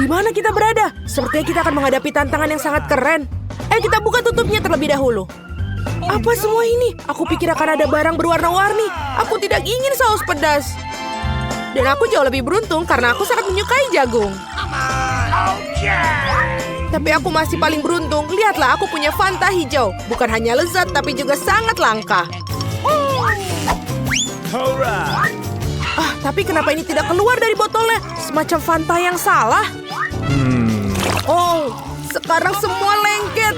Di mana kita berada? Sepertinya kita akan menghadapi tantangan yang sangat keren. Kita buka tutupnya terlebih dahulu. Apa semua ini? Aku pikir akan ada barang berwarna-warni. Aku tidak ingin saus pedas. Dan aku jauh lebih beruntung karena aku sangat menyukai jagung. Tapi aku masih paling beruntung. Lihatlah, aku punya Fanta hijau. Bukan hanya lezat, tapi juga sangat langka. Tapi kenapa ini tidak keluar dari botolnya? Semacam Fanta yang salah. Oh, sekarang semua lengket.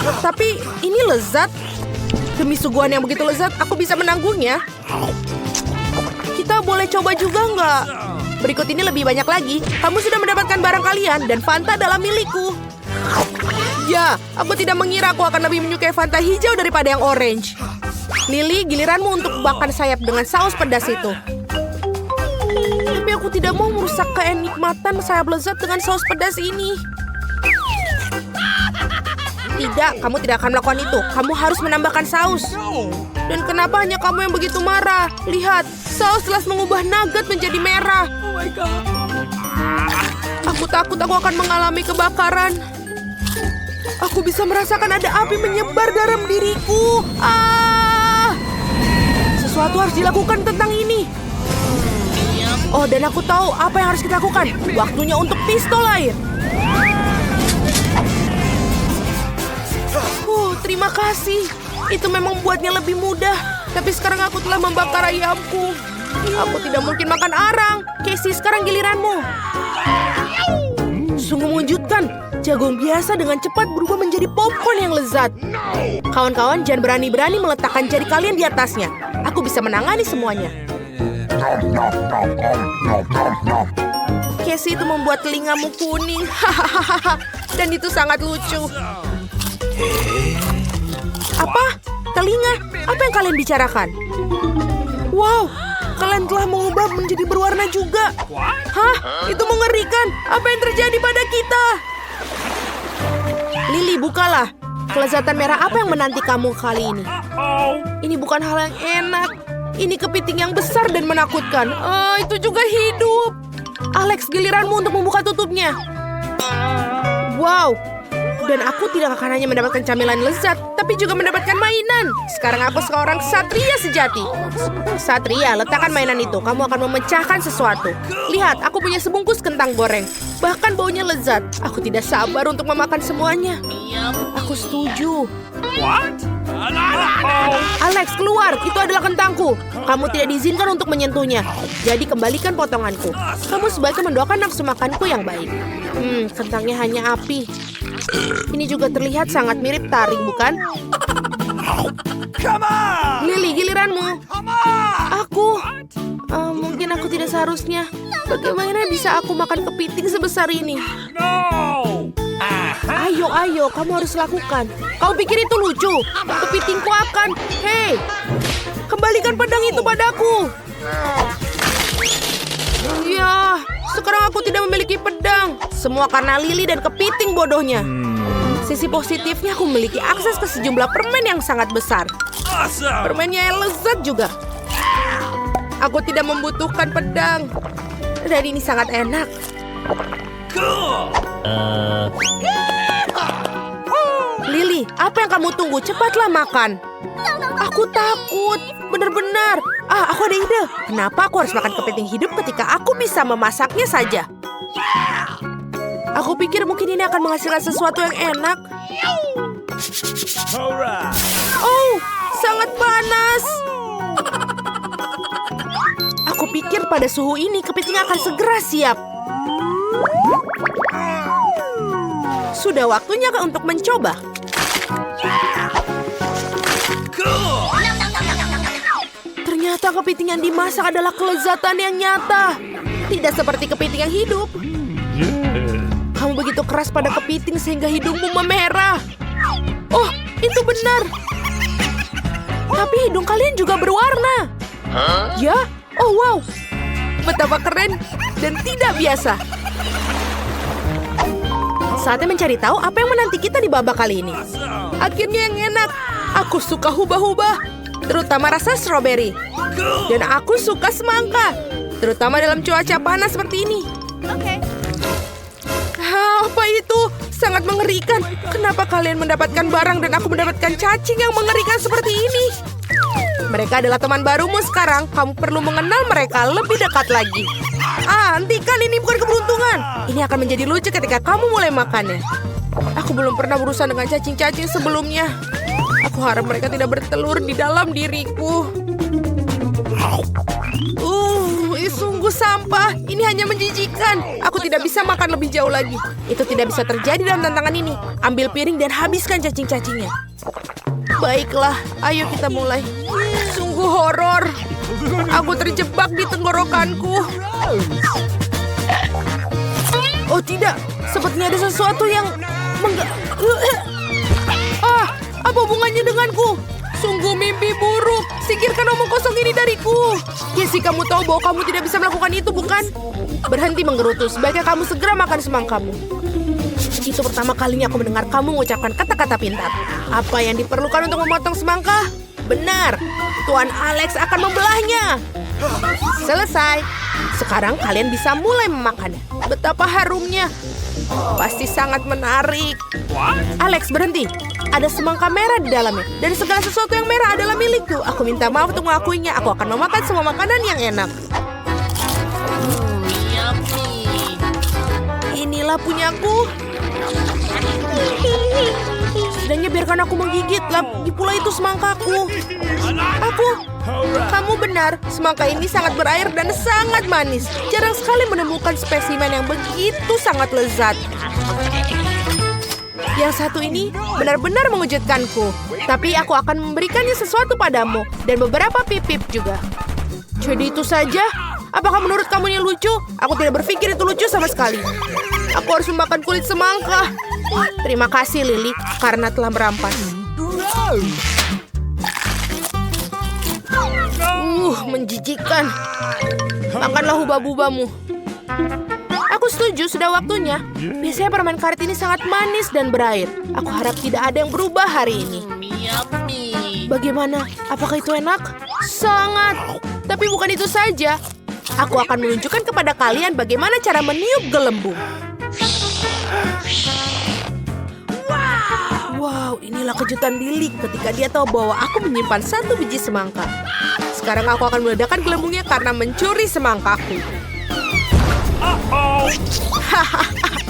Tapi ini lezat. Demi suguhan yang begitu lezat, aku bisa menanggungnya. Kita boleh coba juga nggak? Berikut ini lebih banyak lagi. Kamu sudah mendapatkan barang kalian dan Fanta adalah milikku. Ya, aku tidak mengira aku akan lebih menyukai Fanta hijau daripada yang orange. Lily, giliranmu untuk makan sayap dengan saus pedas itu. Tapi aku tidak mau merusak kenikmatan sayap lezat dengan saus pedas ini. Tidak, kamu tidak akan melakukan itu. Kamu harus menambahkan saus. Dan kenapa hanya kamu yang begitu marah? Lihat, saus telah mengubah nugget menjadi merah. Aku takut aku akan mengalami kebakaran. Aku bisa merasakan ada api menyebar dalam diriku. Sesuatu harus dilakukan tentang ini. Oh, dan aku tahu apa yang harus kita lakukan. Waktunya untuk pistol air. Terima kasih. Itu memang membuatnya lebih mudah. Tapi sekarang aku telah membakar ayamku. Aku tidak mungkin makan arang. Casey, sekarang giliranmu. Sungguh mengejutkan. Jagung biasa dengan cepat berubah menjadi popcorn yang lezat. Kawan-kawan, jangan berani-berani meletakkan jari kalian di atasnya. Aku bisa menangani semuanya. Casey, itu membuat telingamu kuning. Dan itu sangat lucu. Apa? Telinga? Apa yang kalian bicarakan? Wow, kalian telah mengubah menjadi berwarna juga. Hah? Itu mengerikan. Apa yang terjadi pada kita? Lily, bukalah. Kelezatan merah apa yang menanti kamu kali ini? Ini bukan hal yang enak. Ini kepiting yang besar dan menakutkan. Itu juga hidup. Alex, giliranmu untuk membuka tutupnya. Wow. Dan aku tidak akan hanya mendapatkan camilan lezat, tapi juga mendapatkan mainan. Sekarang aku seorang satria sejati. Satria, letakkan mainan itu. Kamu akan memecahkan sesuatu. Lihat, aku punya sebungkus kentang goreng. Bahkan baunya lezat. Aku tidak sabar untuk memakan semuanya. Aku setuju. Alex, keluar. Itu adalah kentangku. Kamu tidak diizinkan untuk menyentuhnya. Jadi kembalikan potonganku. Kamu sebaiknya mendoakan nafsu makanku yang baik. Kentangnya hanya api. Ini juga terlihat sangat mirip taring, bukan? Lily, giliranmu. Mungkin aku tidak seharusnya. Bagaimana bisa aku makan kepiting sebesar ini? Ayo, kamu harus lakukan. Kau pikir itu lucu? Kepitingku akan... Hei, kembalikan pedang itu padaku. Ya, sekarang aku tidak memiliki pedang. Semua karena Lily dan kepiting bodohnya. Sisi positifnya aku memiliki akses ke sejumlah permen yang sangat besar. Permennya yang lezat juga. Aku tidak membutuhkan pedang. Dan ini sangat enak. Lily, apa yang kamu tunggu? Cepatlah makan. Aku takut. Benar-benar. Aku ada ide. Kenapa aku harus makan kepiting hidup ketika aku bisa memasaknya saja? Aku pikir mungkin ini akan menghasilkan sesuatu yang enak. Oh, sangat panas. Aku pikir pada suhu ini kepiting akan segera siap. Sudah waktunya untuk mencoba. Ternyata kepiting yang dimasak adalah kelezatan yang nyata. Tidak seperti kepiting yang hidup. Kamu begitu keras pada kepiting sehingga hidungmu memerah. Oh, itu benar. Tapi hidung kalian juga berwarna. Ya? Oh, wow. Betapa keren dan tidak biasa. Saatnya mencari tahu apa yang menanti kita di babak kali ini. Akhirnya yang enak. Aku suka hubah-hubah, terutama rasa stroberi. Dan aku suka semangka, terutama dalam cuaca panas seperti ini. Apa itu? Sangat mengerikan. Kenapa kalian mendapatkan barang dan aku mendapatkan cacing yang mengerikan seperti ini? Mereka adalah teman barumu sekarang. Kamu perlu mengenal mereka lebih dekat lagi. Hentikan, ini bukan keberuntungan. Ini akan menjadi lucu ketika kamu mulai makannya. Aku belum pernah berurusan dengan cacing-cacing sebelumnya. Aku harap mereka tidak bertelur di dalam diriku. Sungguh sampah. Ini hanya menjijikan. Aku tidak bisa makan lebih jauh lagi. Itu tidak bisa terjadi dalam tantangan ini. Ambil piring dan habiskan cacing-cacingnya. Baiklah, ayo kita mulai. Sungguh horor. Aku terjebak di tenggorokanku. Oh tidak, sepertinya ada sesuatu yang apa hubungannya denganku? Sungguh mimpi buruk. Singkirkan omong kosong ini dariku. Casey, kamu tahu bahwa kamu tidak bisa melakukan itu, bukan? Berhenti menggerutu. Sebaiknya kamu segera makan semangkamu. Itu pertama kalinya aku mendengar kamu mengucapkan kata-kata pintar. Apa yang diperlukan untuk memotong semangka? Benar. Tuan Alex akan membelahnya. Selesai. Sekarang kalian bisa mulai memakannya. Betapa harumnya. Pasti sangat menarik. Alex, berhenti. Ada semangka merah di dalamnya. Dan segala sesuatu yang merah adalah milikku. Aku minta maaf untuk mengakuinya. Aku akan memakan semua makanan yang enak. Inilah punyaku. Setidaknya biarkan aku menggigit. Lagi pula itu semangkaku. Kamu benar. Semangka ini sangat berair dan sangat manis. Jarang sekali menemukan spesimen yang begitu sangat lezat. Yang satu ini benar-benar mengejutkanku. Tapi aku akan memberikannya sesuatu padamu. Dan beberapa pip-pip juga. Jadi itu saja? Apakah menurut kamu ini lucu? Aku tidak berpikir itu lucu sama sekali. Aku harus memakan kulit semangka. Terima kasih, Lily, karena telah merampas. Menjijikan. Makanlah hubah-bubamu. Aku setuju, sudah waktunya. Biasanya permen karet ini sangat manis dan berair. Aku harap tidak ada yang berubah hari ini. Bagaimana? Apakah itu enak? Sangat. Tapi bukan itu saja. Aku akan menunjukkan kepada kalian bagaimana cara meniup gelembung. Wow, inilah kejutan Lily ketika dia tahu bahwa aku menyimpan 1 biji semangka. Sekarang aku akan meledakkan gelembungnya karena mencuri semangkaku.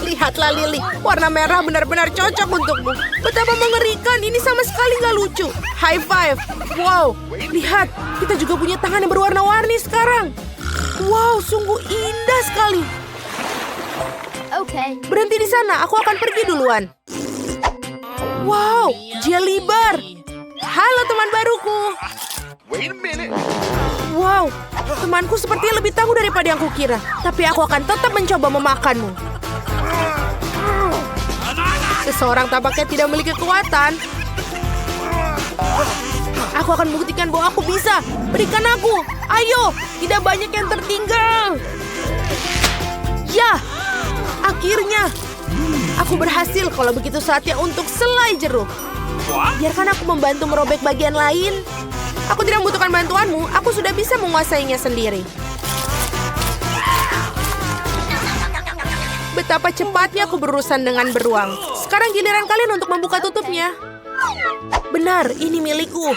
Lihatlah, Lily. Warna merah benar-benar cocok untukmu. Betapa mengerikan. Ini sama sekali nggak lucu. High five. Wow, lihat. Kita juga punya tangan yang berwarna-warni sekarang. Wow, sungguh indah sekali. Okay. Berhenti di sana. Aku akan pergi duluan. Wow, jelly bar. Halo teman baruku. Wow, temanku sepertinya lebih tangguh daripada yang kukira. Tapi aku akan tetap mencoba memakanmu. Seseorang tampaknya tidak memiliki kekuatan. Aku akan membuktikan bahwa aku bisa. Berikan aku. Ayo, tidak banyak yang tertinggal. Ya, akhirnya. Aku berhasil. Kalau begitu saatnya untuk selai jeruk. Biarkan aku membantu merobek bagian lain. Aku tidak membutuhkan bantuanmu. Aku sudah bisa menguasainya sendiri. Betapa cepatnya aku berurusan dengan beruang. Sekarang giliran kalian untuk membuka tutupnya. Benar, ini milikku.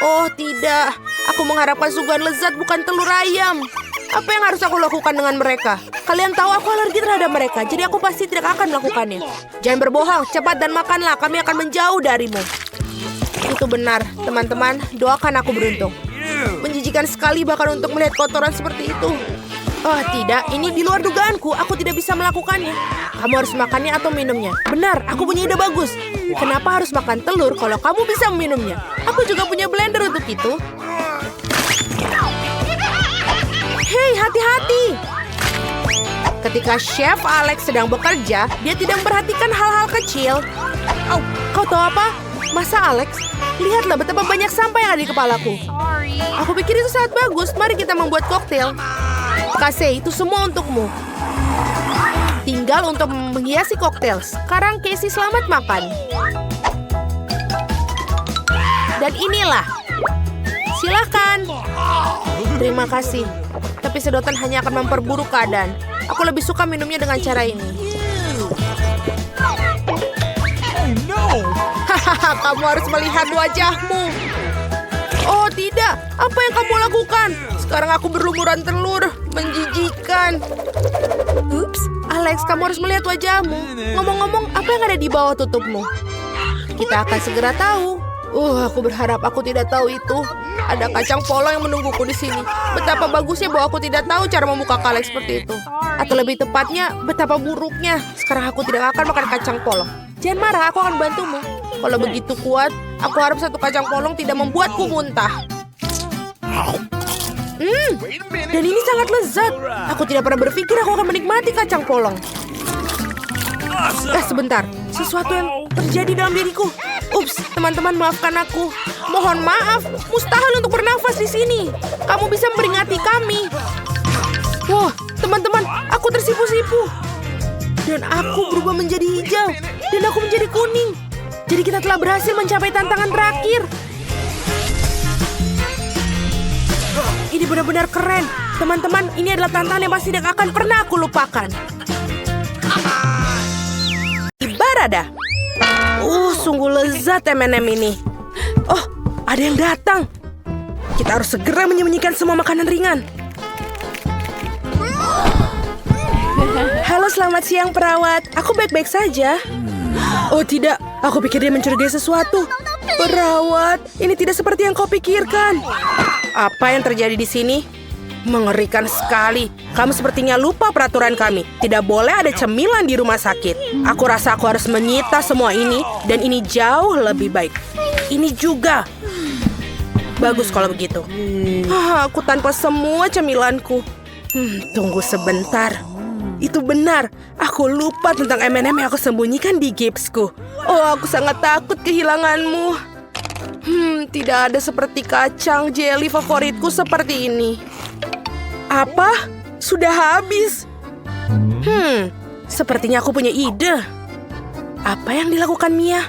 Oh tidak, aku mengharapkan suguhan lezat bukan telur ayam. Apa yang harus aku lakukan dengan mereka? Kalian tahu aku alergi terhadap mereka, jadi aku pasti tidak akan melakukannya. Jangan berbohong, cepat dan makanlah, kami akan menjauh darimu. Itu benar, teman-teman, doakan aku beruntung. Menjijikan sekali bahkan untuk melihat kotoran seperti itu. Oh tidak, ini di luar dugaanku, aku tidak bisa melakukannya. Kamu harus makannya atau minumnya. Benar, aku punya ide bagus. Kenapa harus makan telur kalau kamu bisa meminumnya? Aku juga punya blender untuk itu. Hei, hati-hati! Ketika Chef Alex sedang bekerja, dia tidak memperhatikan hal-hal kecil. Kau tahu apa? Masa Alex? Lihatlah betapa banyak sampah yang ada di kepalaku. Aku pikir itu sangat bagus. Mari kita membuat koktail. Casey, itu semua untukmu. Tinggal untuk menghiasi koktail. Sekarang Casey selamat makan. Dan inilah. Silakan. Terima kasih. Tapi sedotan hanya akan memperburuk keadaan. Aku lebih suka minumnya dengan cara ini. Hahaha, kamu harus melihat wajahmu. Oh tidak, apa yang kamu lakukan? Sekarang aku berlumuran telur, menjijikan. Ups, Alex, kamu harus melihat wajahmu. Ngomong-ngomong, apa yang ada di bawah tutupmu? Kita akan segera tahu. Aku berharap aku tidak tahu itu. Ada kacang polong yang menungguku di sini. Betapa bagusnya bahwa aku tidak tahu cara membuka kaleng seperti itu. Atau lebih tepatnya, betapa buruknya. Sekarang aku tidak akan makan kacang polong. Jangan marah, aku akan bantumu. Kalau begitu kuat, aku harap satu kacang polong tidak membuatku muntah. Dan ini sangat lezat. Aku tidak pernah berpikir aku akan menikmati kacang polong. Sebentar, sesuatu yang terjadi dalam diriku. Ups, teman-teman maafkan aku. Mohon maaf, mustahil untuk bernafas di sini. Kamu bisa memperingati kami. Wah, teman-teman, aku tersipu-sipu. Dan aku berubah menjadi hijau. Dan aku menjadi kuning. Jadi kita telah berhasil mencapai tantangan terakhir. Ini benar-benar keren. Teman-teman, ini adalah tantangan yang pasti tidak akan pernah aku lupakan. Ibarada. Sungguh lezat M&M ini. Oh, ada yang datang. Kita harus segera menyembunyikan semua makanan ringan. Halo, selamat siang perawat. Aku baik-baik saja. Oh tidak, aku pikir dia mencurigai sesuatu. Perawat, ini tidak seperti yang kau pikirkan. Apa yang terjadi di sini? Mengerikan sekali. Kamu sepertinya lupa peraturan kami. Tidak boleh ada cemilan di rumah sakit. Aku rasa aku harus menyita semua ini. Dan ini jauh lebih baik. Ini juga. Bagus kalau begitu. Aku tanpa semua cemilanku. Tunggu sebentar. Itu benar. Aku lupa tentang M&M yang aku sembunyikan di gipsku. Oh, aku sangat takut kehilanganmu. Tidak ada seperti kacang jelly favoritku seperti ini. Apa? Sudah habis? Sepertinya aku punya ide. Apa yang dilakukan Mia?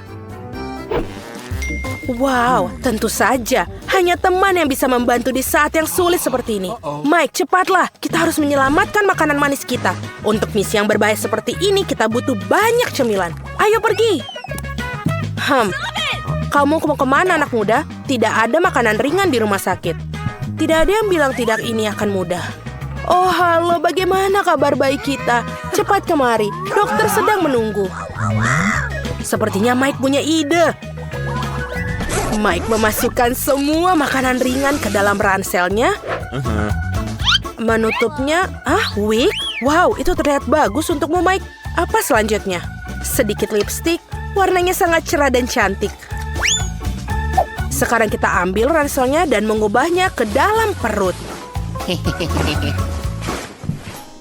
Wow, tentu saja. Hanya teman yang bisa membantu di saat yang sulit seperti ini. Mike, cepatlah. Kita harus menyelamatkan makanan manis kita. Untuk misi yang berbahaya seperti ini, kita butuh banyak cemilan. Ayo pergi. Kamu mau kemana, anak muda? Tidak ada makanan ringan di rumah sakit. Tidak ada yang bilang tidak ini akan mudah. Oh, halo, bagaimana kabar bayi kita? Cepat kemari, dokter sedang menunggu. Sepertinya Mike punya ide. Mike memasukkan semua makanan ringan ke dalam ranselnya. Menutupnya. Wig? Wow, itu terlihat bagus untukmu, Mike. Apa selanjutnya? Sedikit lipstik, warnanya sangat cerah dan cantik. Sekarang kita ambil ranselnya dan mengubahnya ke dalam perut.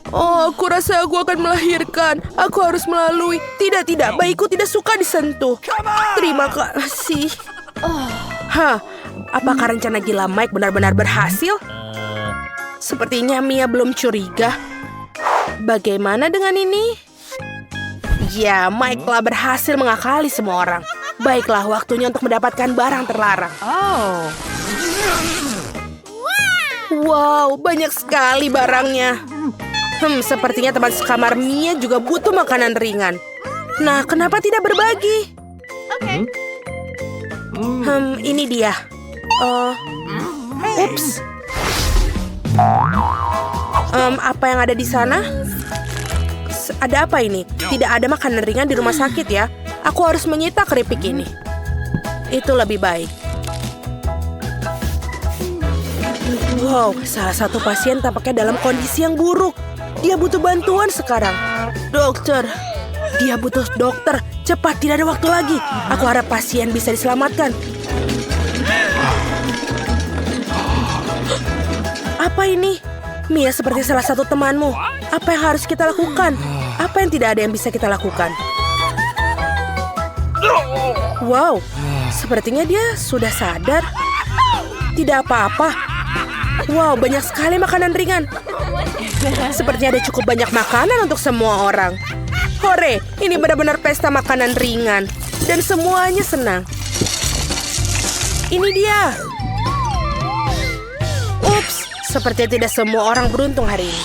Oh, aku rasa aku akan melahirkan. Aku harus melalui. Tidak, bayiku tidak suka disentuh. Terima kasih. Apakah rencana gila Mike benar-benar berhasil? Sepertinya Mia belum curiga. Bagaimana dengan ini? Ya, Mike telah berhasil mengakali semua orang. Baiklah, waktunya untuk mendapatkan barang terlarang. Wow, banyak sekali barangnya. Sepertinya teman sekamar Mia juga butuh makanan ringan. Nah, kenapa tidak berbagi? Ini dia. Ups. Apa yang ada di sana? Ada apa ini? Tidak ada makanan ringan di rumah sakit ya. Aku harus menyita keripik ini. Itu lebih baik. Wow, salah satu pasien tampaknya dalam kondisi yang buruk. Dia butuh bantuan sekarang. Dokter. Dia butuh dokter. Cepat, tidak ada waktu lagi. Aku harap pasien bisa diselamatkan. Apa ini? Mia seperti salah satu temanmu. Apa yang harus kita lakukan? Apa yang tidak ada yang bisa kita lakukan? Wow, sepertinya dia sudah sadar. Tidak apa-apa. Wow, banyak sekali makanan ringan. Sepertinya ada cukup banyak makanan untuk semua orang. Hore, ini benar-benar pesta makanan ringan. Dan semuanya senang. Ini dia. Ups, sepertinya tidak semua orang beruntung hari ini.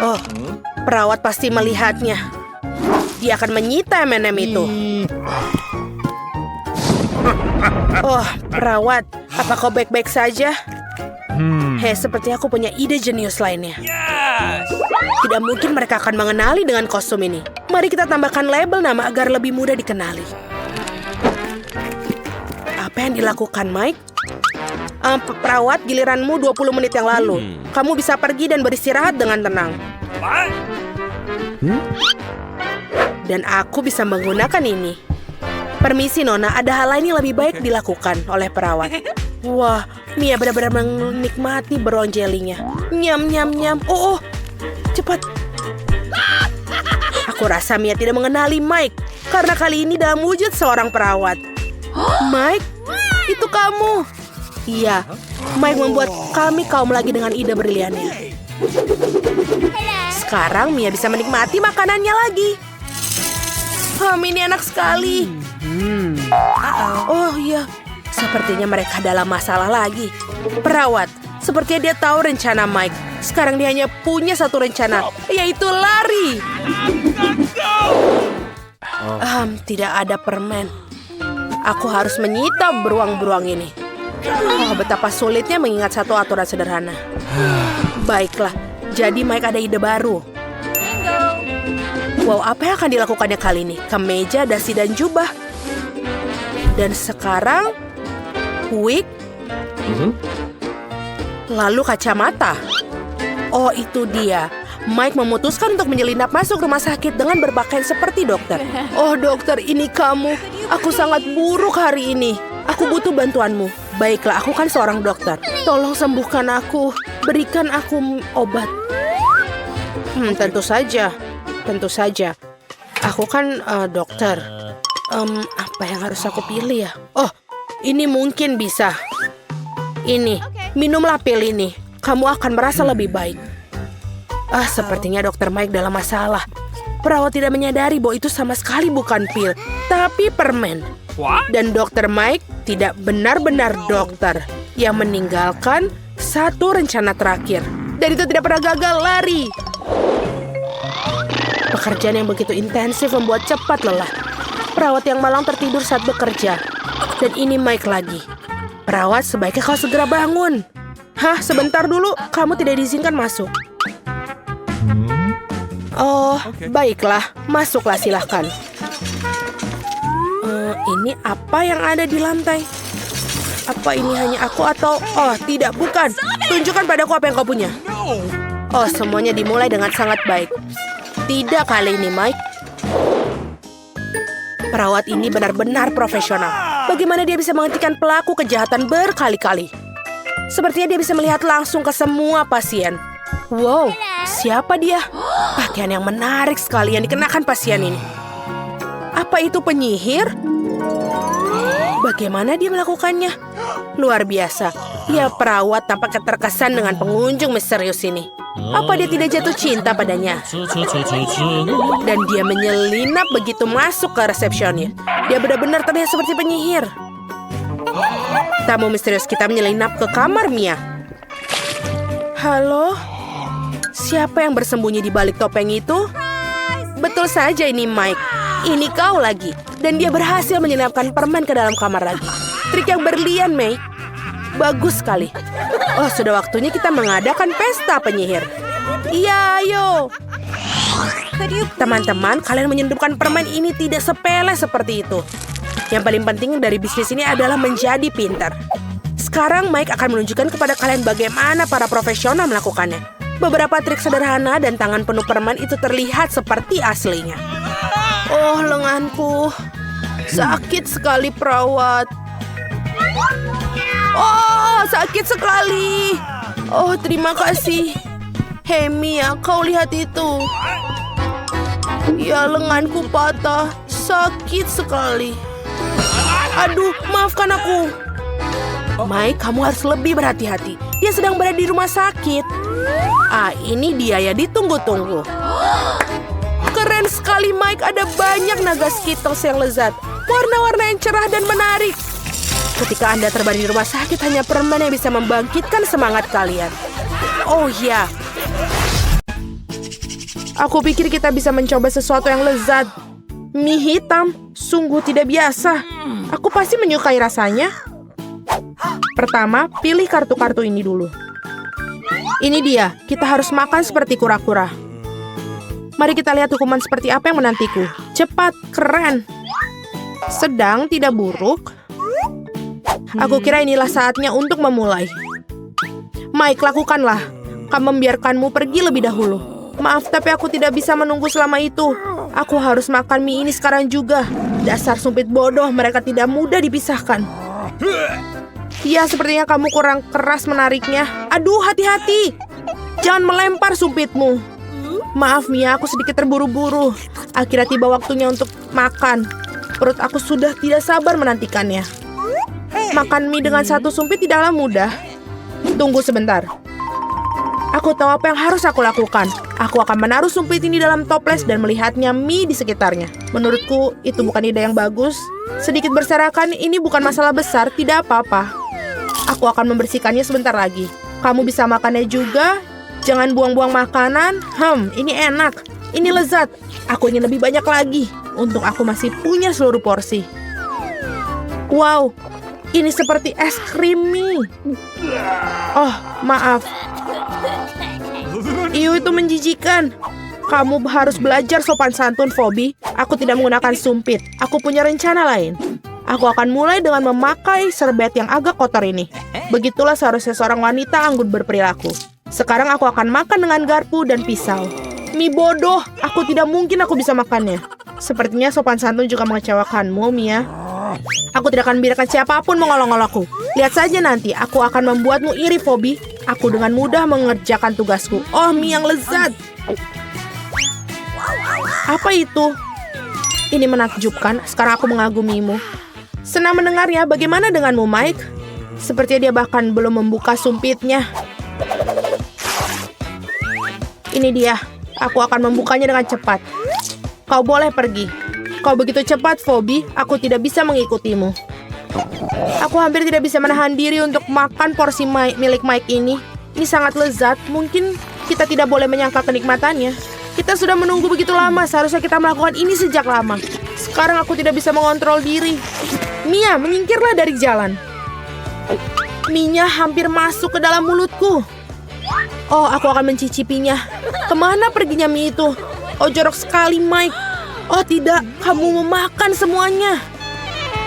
Oh, perawat pasti melihatnya. Dia akan menyita M&M itu. Oh, perawat, apa kau baik-baik saja? Seperti aku punya ide jenius lainnya. Tidak mungkin mereka akan mengenali dengan kostum ini. Mari kita tambahkan label nama agar lebih mudah dikenali. Apa yang dilakukan, Mike? Perawat, giliranmu 20 menit yang lalu. Kamu bisa pergi dan beristirahat dengan tenang. Dan aku bisa menggunakan ini. Permisi, Nona, ada hal lain yang lebih baik dilakukan oleh perawat. Wah, Mia benar-benar menikmati brown jelly-nya. Nyam, nyam, nyam. Oh, cepat. Aku rasa Mia tidak mengenali Mike, karena kali ini dalam wujud seorang perawat. Mike, itu kamu. Iya, Mike membuat kami kaum lagi dengan ide briliannya. Sekarang Mia bisa menikmati makanannya lagi. Ini enak sekali. Oh iya, sepertinya mereka dalam masalah lagi. Perawat, sepertinya dia tahu rencana Mike. Sekarang dia hanya punya satu rencana, yaitu lari. Tidak ada permen. Aku harus menyita beruang-beruang ini. Betapa sulitnya mengingat satu aturan sederhana. Baiklah, jadi Mike ada ide baru. Wow, apa yang akan dilakukannya kali ini? Kemeja, dasi, dan jubah. Dan sekarang, wig. Lalu kacamata. Oh, itu dia. Mike memutuskan untuk menyelinap masuk rumah sakit dengan berpakaian seperti dokter. Oh, dokter, ini kamu. Aku sangat buruk hari ini. Aku butuh bantuanmu. Baiklah, aku kan seorang dokter. Tolong sembuhkan aku. Berikan aku obat. Tentu saja. Tentu saja. Aku kan dokter. Apa yang harus aku pilih ya? Oh, ini mungkin bisa. Ini, minumlah pil ini. Kamu akan merasa lebih baik. Sepertinya dokter Mike dalam masalah. Perawat tidak menyadari bahwa itu sama sekali bukan pil, tapi permen. Dan dokter Mike tidak benar-benar dokter yang meninggalkan satu rencana terakhir. Dan itu tidak pernah gagal lari. Pekerjaan yang begitu intensif membuat cepat lelah. Perawat yang malang tertidur saat bekerja. Dan ini Mike lagi. Perawat, sebaiknya kau segera bangun. Sebentar dulu. Kamu tidak diizinkan masuk. Oh, baiklah. Masuklah, silahkan. Ini apa yang ada di lantai? Apa ini hanya aku atau... Oh, tidak, bukan. Tunjukkan padaku apa yang kau punya. Oh, semuanya dimulai dengan sangat baik. Tidak kali ini, Mike. Perawat ini benar-benar profesional. Bagaimana dia bisa menghentikan pelaku kejahatan berkali-kali? Sepertinya dia bisa melihat langsung ke semua pasien. Wow, siapa dia? Pakaian yang menarik sekali yang dikenakan pasien ini. Apa itu penyihir? Bagaimana dia melakukannya? Luar biasa. Ya, perawat tampak terkesan dengan pengunjung misterius ini. Apa dia tidak jatuh cinta padanya? Dan dia menyelinap begitu masuk ke resepsionis. Dia benar-benar terlihat seperti penyihir. Tamu misterius kita menyelinap ke kamar Mia. Halo? Siapa yang bersembunyi di balik topeng itu? Betul saja, ini Mike. Ini kau lagi. Dan dia berhasil menyelinapkan permen ke dalam kamar lagi. Trik yang berlian, Mei. Bagus sekali. Oh, sudah waktunya kita mengadakan pesta penyihir. Iya, ayo. Teman-teman, kalian menyelundupkan permen ini tidak sepele seperti itu. Yang paling penting dari bisnis ini adalah menjadi pintar. Sekarang Mike akan menunjukkan kepada kalian bagaimana para profesional melakukannya. Beberapa trik sederhana dan tangan penuh permen itu terlihat seperti aslinya. Oh, lenganku. Sakit sekali, perawat. Oh, sakit sekali. Oh, terima kasih. Hei, Mia, kau lihat itu. Ya, lenganku patah. Sakit sekali. Aduh, maafkan aku. Mike, kamu harus lebih berhati-hati. Dia sedang berada di rumah sakit. Ini dia ya, ditunggu-tunggu. Keren sekali, Mike. Ada banyak naga Skittles yang lezat. Warna-warna yang cerah dan menarik. Ketika Anda terbaring di rumah sakit, hanya permen yang bisa membangkitkan semangat kalian. Oh ya. Aku pikir kita bisa mencoba sesuatu yang lezat. Mie hitam, sungguh tidak biasa. Aku pasti menyukai rasanya. Pertama, pilih kartu-kartu ini dulu. Ini dia, kita harus makan seperti kura-kura. Mari kita lihat hukuman seperti apa yang menantiku. Cepat, keren. Sedang, tidak buruk. Aku kira inilah saatnya untuk memulai. Mike, lakukanlah. Kamu membiarkanmu pergi lebih dahulu. Maaf, tapi aku tidak bisa menunggu selama itu. Aku harus makan mie ini sekarang juga. Dasar sumpit bodoh, mereka tidak mudah dipisahkan. Ya, sepertinya kamu kurang keras menariknya. Aduh, hati-hati. Jangan melempar sumpitmu. Maaf, Mia, aku sedikit terburu-buru. Akhirnya tiba waktunya untuk makan. Perut aku sudah tidak sabar menantikannya. Makan mie dengan satu sumpit tidaklah mudah. Tunggu sebentar. Aku tahu apa yang harus aku lakukan. Aku akan menaruh sumpit ini dalam toples dan melihatnya mie di sekitarnya. Menurutku, itu bukan ide yang bagus. Sedikit berserakan, ini bukan masalah besar, tidak apa-apa. Aku akan membersihkannya sebentar lagi. Kamu bisa makannya juga. Jangan buang-buang makanan. Ini enak. Ini lezat. Aku ingin lebih banyak lagi. Untung aku masih punya seluruh porsi. Wow, ini seperti es krim mie. Oh, maaf. Itu menjijikan. Kamu harus belajar sopan santun, Phoebe. Aku tidak menggunakan sumpit. Aku punya rencana lain. Aku akan mulai dengan memakai serbet yang agak kotor ini. Begitulah seharusnya seorang wanita anggun berperilaku. Sekarang aku akan makan dengan garpu dan pisau. Mie bodoh, aku tidak mungkin aku bisa makannya. Sepertinya sopan santun juga mengecewakanmu, Mia. Aku tidak akan biarkan siapapun mengolok-olokku. Lihat saja nanti, aku akan membuatmu iri, Phoebe. Aku dengan mudah mengerjakan tugasku. Oh, mie yang lezat. Apa itu? Ini menakjubkan, sekarang aku mengagumimu. Senang mendengarnya, bagaimana denganmu, Mike? Sepertinya dia bahkan belum membuka sumpitnya. Ini dia, aku akan membukanya dengan cepat. Kau boleh pergi. Kau begitu cepat, Phoebe, aku tidak bisa mengikutimu. Aku hampir tidak bisa menahan diri untuk makan porsi milik Mike ini. Ini sangat lezat, mungkin kita tidak boleh menyangka kenikmatannya. Kita sudah menunggu begitu lama, seharusnya kita melakukan ini sejak lama. Sekarang aku tidak bisa mengontrol diri. Mia, menyingkirlah dari jalan. Mie-nya hampir masuk ke dalam mulutku. Oh, aku akan mencicipinya. Kemana perginya mie itu? Oh, jorok sekali, Mike. Oh tidak, kamu memakan semuanya.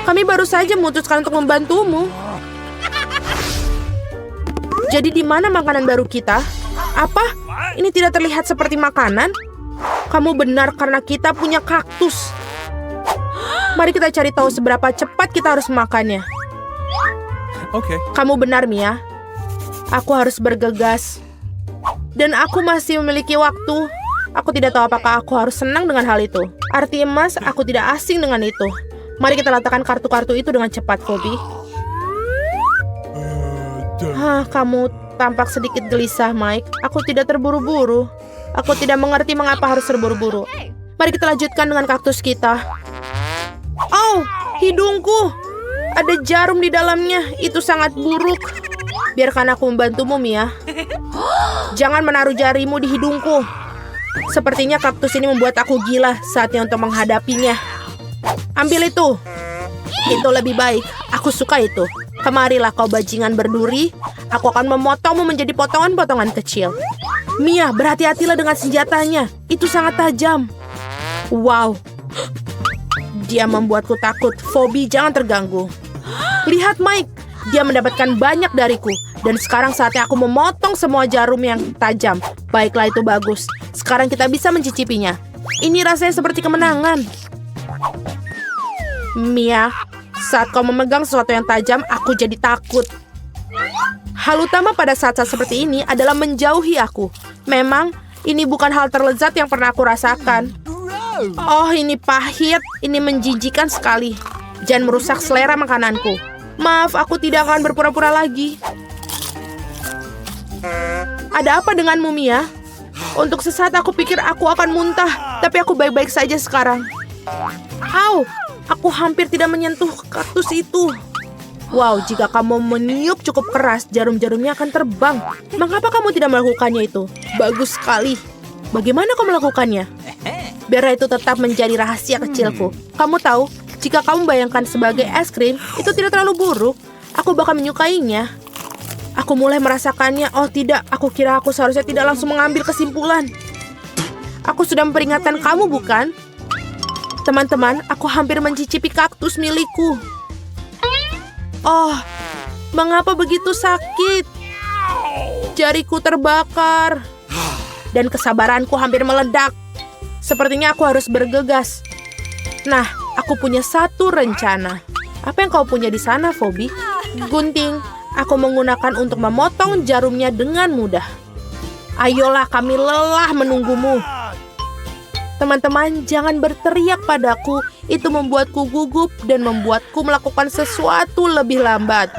Kami baru saja memutuskan untuk membantumu. Jadi di mana makanan baru kita? Apa? Ini tidak terlihat seperti makanan? Kamu benar karena kita punya kaktus. Mari kita cari tahu seberapa cepat kita harus memakannya. Oke. Kamu benar, Mia. Aku harus bergegas. Dan aku masih memiliki waktu. Aku tidak tahu apakah aku harus senang dengan hal itu. Arti emas, aku tidak asing dengan itu. Mari kita letakkan kartu-kartu itu dengan cepat, Phoebe. Kamu tampak sedikit gelisah, Mike. Aku tidak terburu-buru. Aku tidak mengerti mengapa harus terburu-buru. Mari kita lanjutkan dengan kaktus kita. Oh, hidungku. Ada jarum di dalamnya. Itu sangat buruk. Biarkan aku membantumu, Mia. Jangan menaruh jarimu di hidungku. Sepertinya kaktus ini membuat aku gila. Saatnya untuk menghadapinya. Ambil itu. Itu lebih baik. Aku suka itu. Kemarilah kau bajingan berduri. Aku akan memotongmu menjadi potongan-potongan kecil. Mia, berhati-hatilah dengan senjatanya. Itu sangat tajam. Wow. Dia membuatku takut. Phoebe, jangan terganggu. Lihat, Mike. Dia mendapatkan banyak dariku. Dan sekarang saatnya aku memotong semua jarum yang tajam. Baiklah, itu bagus. Sekarang kita bisa mencicipinya. Ini rasanya seperti kemenangan. Mia, saat kau memegang sesuatu yang tajam, aku jadi takut. Hal utama pada saat-saat seperti ini adalah menjauhi aku. Memang, ini bukan hal terlezat yang pernah aku rasakan. Oh, ini pahit. Ini menjijikan sekali. Jangan merusak selera makananku. Maaf, aku tidak akan berpura-pura lagi. Ada apa denganmu, Mia? Untuk sesaat aku pikir aku akan muntah, tapi aku baik-baik saja sekarang. Au, aku hampir tidak menyentuh kaktus itu. Wow, jika kamu meniup cukup keras, jarum-jarumnya akan terbang. Mengapa kamu tidak melakukannya itu? Bagus sekali. Bagaimana kau melakukannya? Biar itu tetap menjadi rahasia kecilku. Kamu tahu, jika kamu bayangkan sebagai es krim, itu tidak terlalu buruk. Aku bakal menyukainya. Aku mulai merasakannya. Oh tidak, aku kira aku seharusnya tidak langsung mengambil kesimpulan. Aku sudah memperingatkan kamu, bukan? Teman-teman, aku hampir mencicipi kaktus milikku. Oh, mengapa begitu sakit? Jariku terbakar. Dan kesabaranku hampir meledak. Sepertinya aku harus bergegas. Nah, aku punya satu rencana. Apa yang kau punya di sana, Phoebe? Gunting. Aku menggunakan untuk memotong jarumnya dengan mudah. Ayolah, kami lelah menunggumu. Teman-teman, jangan berteriak padaku. Itu membuatku gugup dan membuatku melakukan sesuatu lebih lambat.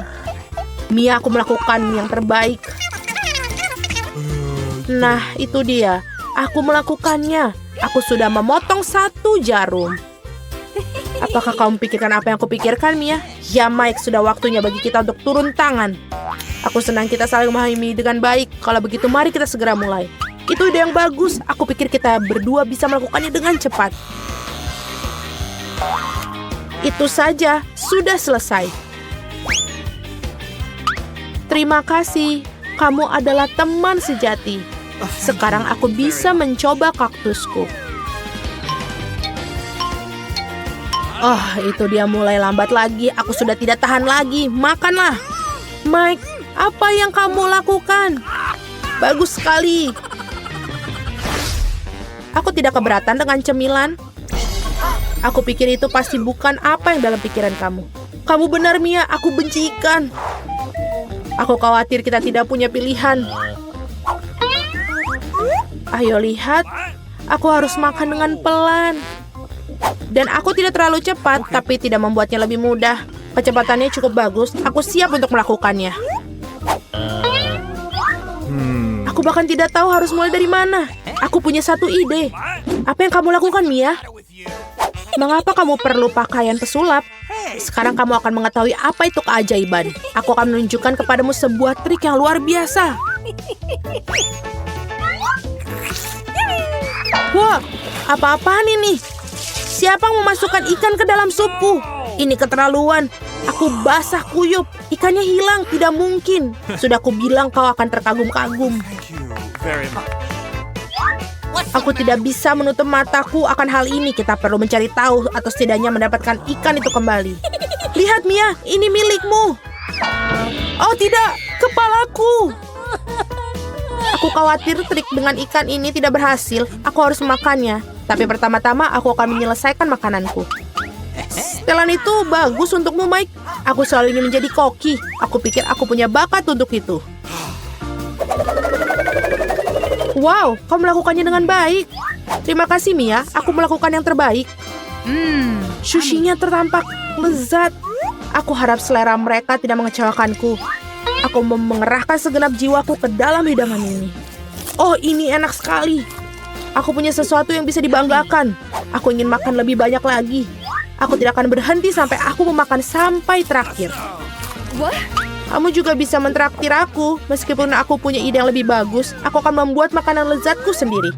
Mia, aku melakukan yang terbaik. Nah, itu dia. Aku melakukannya. Aku sudah memotong satu jarum. Apakah kamu pikirkan apa yang aku pikirkan, Mia? Ya, Mike, sudah waktunya bagi kita untuk turun tangan. Aku senang kita saling memahami dengan baik. Kalau begitu, mari kita segera mulai. Itu ide yang bagus. Aku pikir kita berdua bisa melakukannya dengan cepat. Itu saja, sudah selesai. Terima kasih. Kamu adalah teman sejati. Sekarang aku bisa mencoba kaktusku. Oh, itu dia mulai lambat lagi. Aku sudah tidak tahan lagi. Makanlah. Mike, apa yang kamu lakukan? Bagus sekali. Aku tidak keberatan dengan cemilan. Aku pikir itu pasti bukan apa yang dalam pikiran kamu. Kamu benar, Mia. Aku benci ikan. Aku khawatir kita tidak punya pilihan. Ayo lihat. Aku harus makan dengan pelan. Dan aku tidak terlalu cepat, tapi tidak membuatnya lebih mudah. Kecepatannya cukup bagus. Aku siap untuk melakukannya. Aku bahkan tidak tahu harus mulai dari mana. Aku punya satu ide. Apa yang kamu lakukan, Mia? Mengapa kamu perlu pakaian pesulap? Sekarang kamu akan mengetahui apa itu keajaiban. Aku akan menunjukkan kepadamu sebuah trik yang luar biasa. Wah, apa-apaan ini? Siapa yang memasukkan ikan ke dalam supku? Ini keterlaluan. Aku basah kuyup. Ikannya hilang, tidak mungkin. Sudah aku bilang kau akan terkagum-kagum. Aku tidak bisa menutup mataku akan hal ini. Kita perlu mencari tahu atau setidaknya mendapatkan ikan itu kembali. Lihat, Mia, ini milikmu. Oh tidak, kepalaku. Aku khawatir trik dengan ikan ini tidak berhasil. Aku harus memakannya. Tapi pertama-tama aku akan menyelesaikan makananku. Setelan itu bagus untukmu, Mike. Aku selalu ingin menjadi koki. Aku pikir aku punya bakat untuk itu. Wow, kau melakukannya dengan baik. Terima kasih, Mia. Aku melakukan yang terbaik. Sushinya tertampak lezat. Aku harap selera mereka tidak mengecewakanku. Aku mengerahkan segenap jiwaku ke dalam hidangan ini. Oh, ini enak sekali. Aku punya sesuatu yang bisa dibanggakan. Aku ingin makan lebih banyak lagi. Aku tidak akan berhenti sampai aku memakan sampai terakhir. Kamu juga bisa mentraktir aku. Meskipun aku punya ide yang lebih bagus, aku akan membuat makanan lezatku sendiri.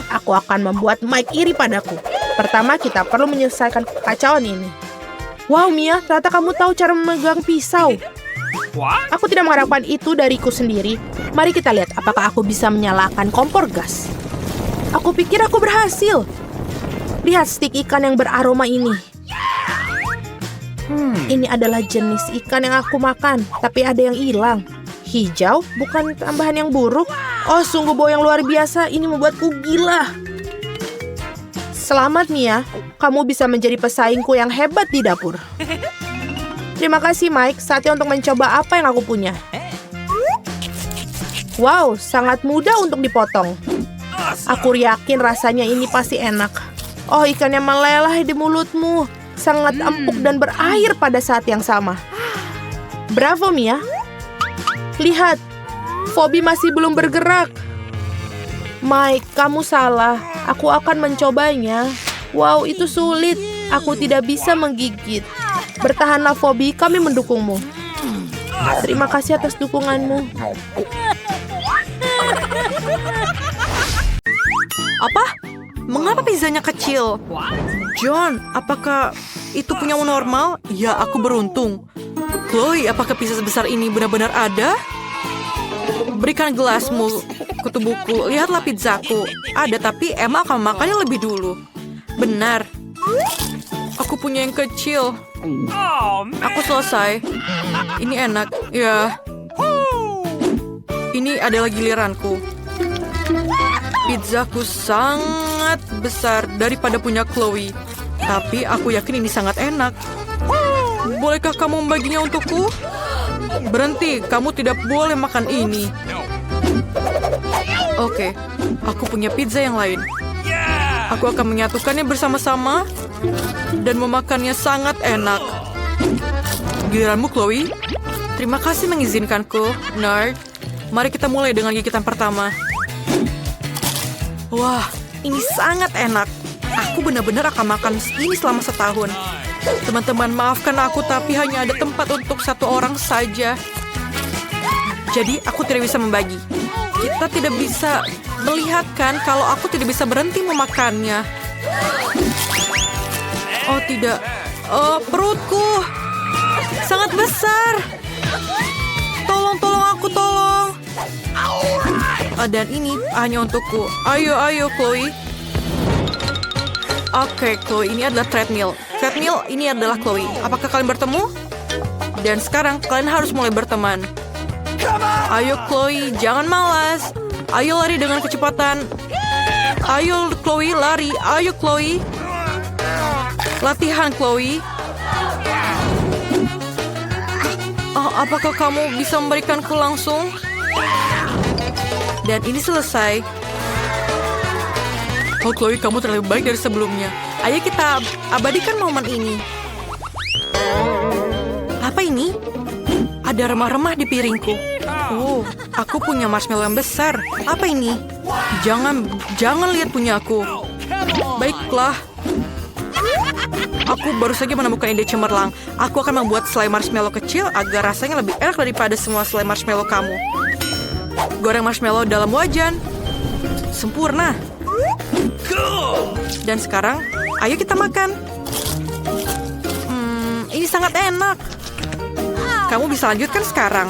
Aku akan membuat Mike iri padaku. Pertama, kita perlu menyelesaikan kekacauan ini. Wow, Mia, ternyata kamu tahu cara memegang pisau. Aku tidak mengharapkan itu dariku sendiri. Mari kita lihat apakah aku bisa menyalakan kompor gas. Aku pikir aku berhasil. Lihat stik ikan yang beraroma ini. Ini adalah jenis ikan yang aku makan, tapi ada yang hilang. Hijau, bukan tambahan yang buruk. Oh, sungguh bau yang luar biasa. Ini membuatku gila. Selamat, Mia. Kamu bisa menjadi pesaingku yang hebat di dapur. Terima kasih, Mike. Saatnya untuk mencoba apa yang aku punya. Wow, sangat mudah untuk dipotong. Aku yakin rasanya ini pasti enak. Oh, ikannya meleleh di mulutmu. Sangat empuk dan berair pada saat yang sama. Bravo, Mia. Lihat, Phoebe masih belum bergerak. Mike, kamu salah. Aku akan mencobanya. Wow, itu sulit. Aku tidak bisa menggigit. Bertahanlah, Phoebe. Kami mendukungmu. Terima kasih atas dukunganmu. Apa? Mengapa pizzanya kecil? John, apakah itu punyamu normal? Ya, aku beruntung. Chloe, apakah pizza sebesar ini benar-benar ada? Berikan gelasmu ke tubuhku. Lihatlah pizzaku. Ada, tapi Emma akan makannya lebih dulu. Benar. Aku punya yang kecil. Aku selesai. Ini enak. Ya. Ini adalah giliranku. Pizzaku sangat besar daripada punya Chloe. Tapi aku yakin ini sangat enak. Bolehkah kamu membaginya untukku? Berhenti, kamu tidak boleh makan ini. Oke, aku punya pizza yang lain. Aku akan menyatukannya bersama-sama dan memakannya sangat enak. Giliranmu, Chloe. Terima kasih mengizinkanku, nerd. Mari kita mulai dengan gigitan pertama. Wah, ini sangat enak. Aku benar-benar akan makan ini selama setahun. Teman-teman, maafkan aku, tapi hanya ada tempat untuk satu orang saja. Jadi, aku tidak bisa membagi. Kita tidak bisa melihatkan kalau aku tidak bisa berhenti memakannya. Oh, tidak. Oh, perutku. Sangat besar. Tolong aku, tolong. Dan ini hanya untukku. Ayo, Chloe. Oke, Chloe, ini adalah treadmill. Treadmill, ini adalah Chloe. Apakah kalian bertemu? Dan sekarang kalian harus mulai berteman. Ayo, Chloe, jangan malas. Ayo lari dengan kecepatan. Ayo, Chloe, lari. Ayo, Chloe. Latihan, Chloe. Oh, apakah kamu bisa memberikanku langsung? Dan ini selesai. Oh, Chloe, kamu terlalu baik dari sebelumnya. Ayo kita abadikan momen ini. Apa ini? Ada remah-remah di piringku. Oh, aku punya marshmallow yang besar. Apa ini? Jangan lihat punya aku. Baiklah. Aku baru saja menemukan ide cemerlang. Aku akan membuat selai marshmallow kecil agar rasanya lebih enak daripada semua selai marshmallow kamu. Goreng marshmallow dalam wajan. Sempurna. Dan sekarang, ayo kita makan. Ini sangat enak. Kamu bisa lanjutkan sekarang.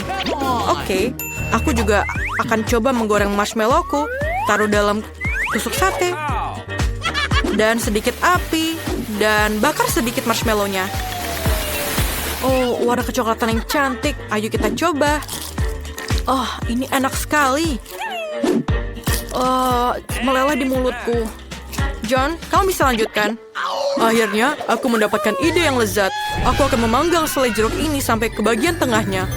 Oke, aku juga akan coba menggoreng marshmallowku. Taruh dalam tusuk sate. Dan sedikit api. Dan bakar sedikit marshmallownya. Oh, warna kecoklatan yang cantik. Ayo kita coba. Oh, ini enak sekali. Meleleh di mulutku. John, kamu bisa lanjutkan. Akhirnya, aku mendapatkan ide yang lezat. Aku akan memanggang selai jeruk ini sampai ke bagian tengahnya.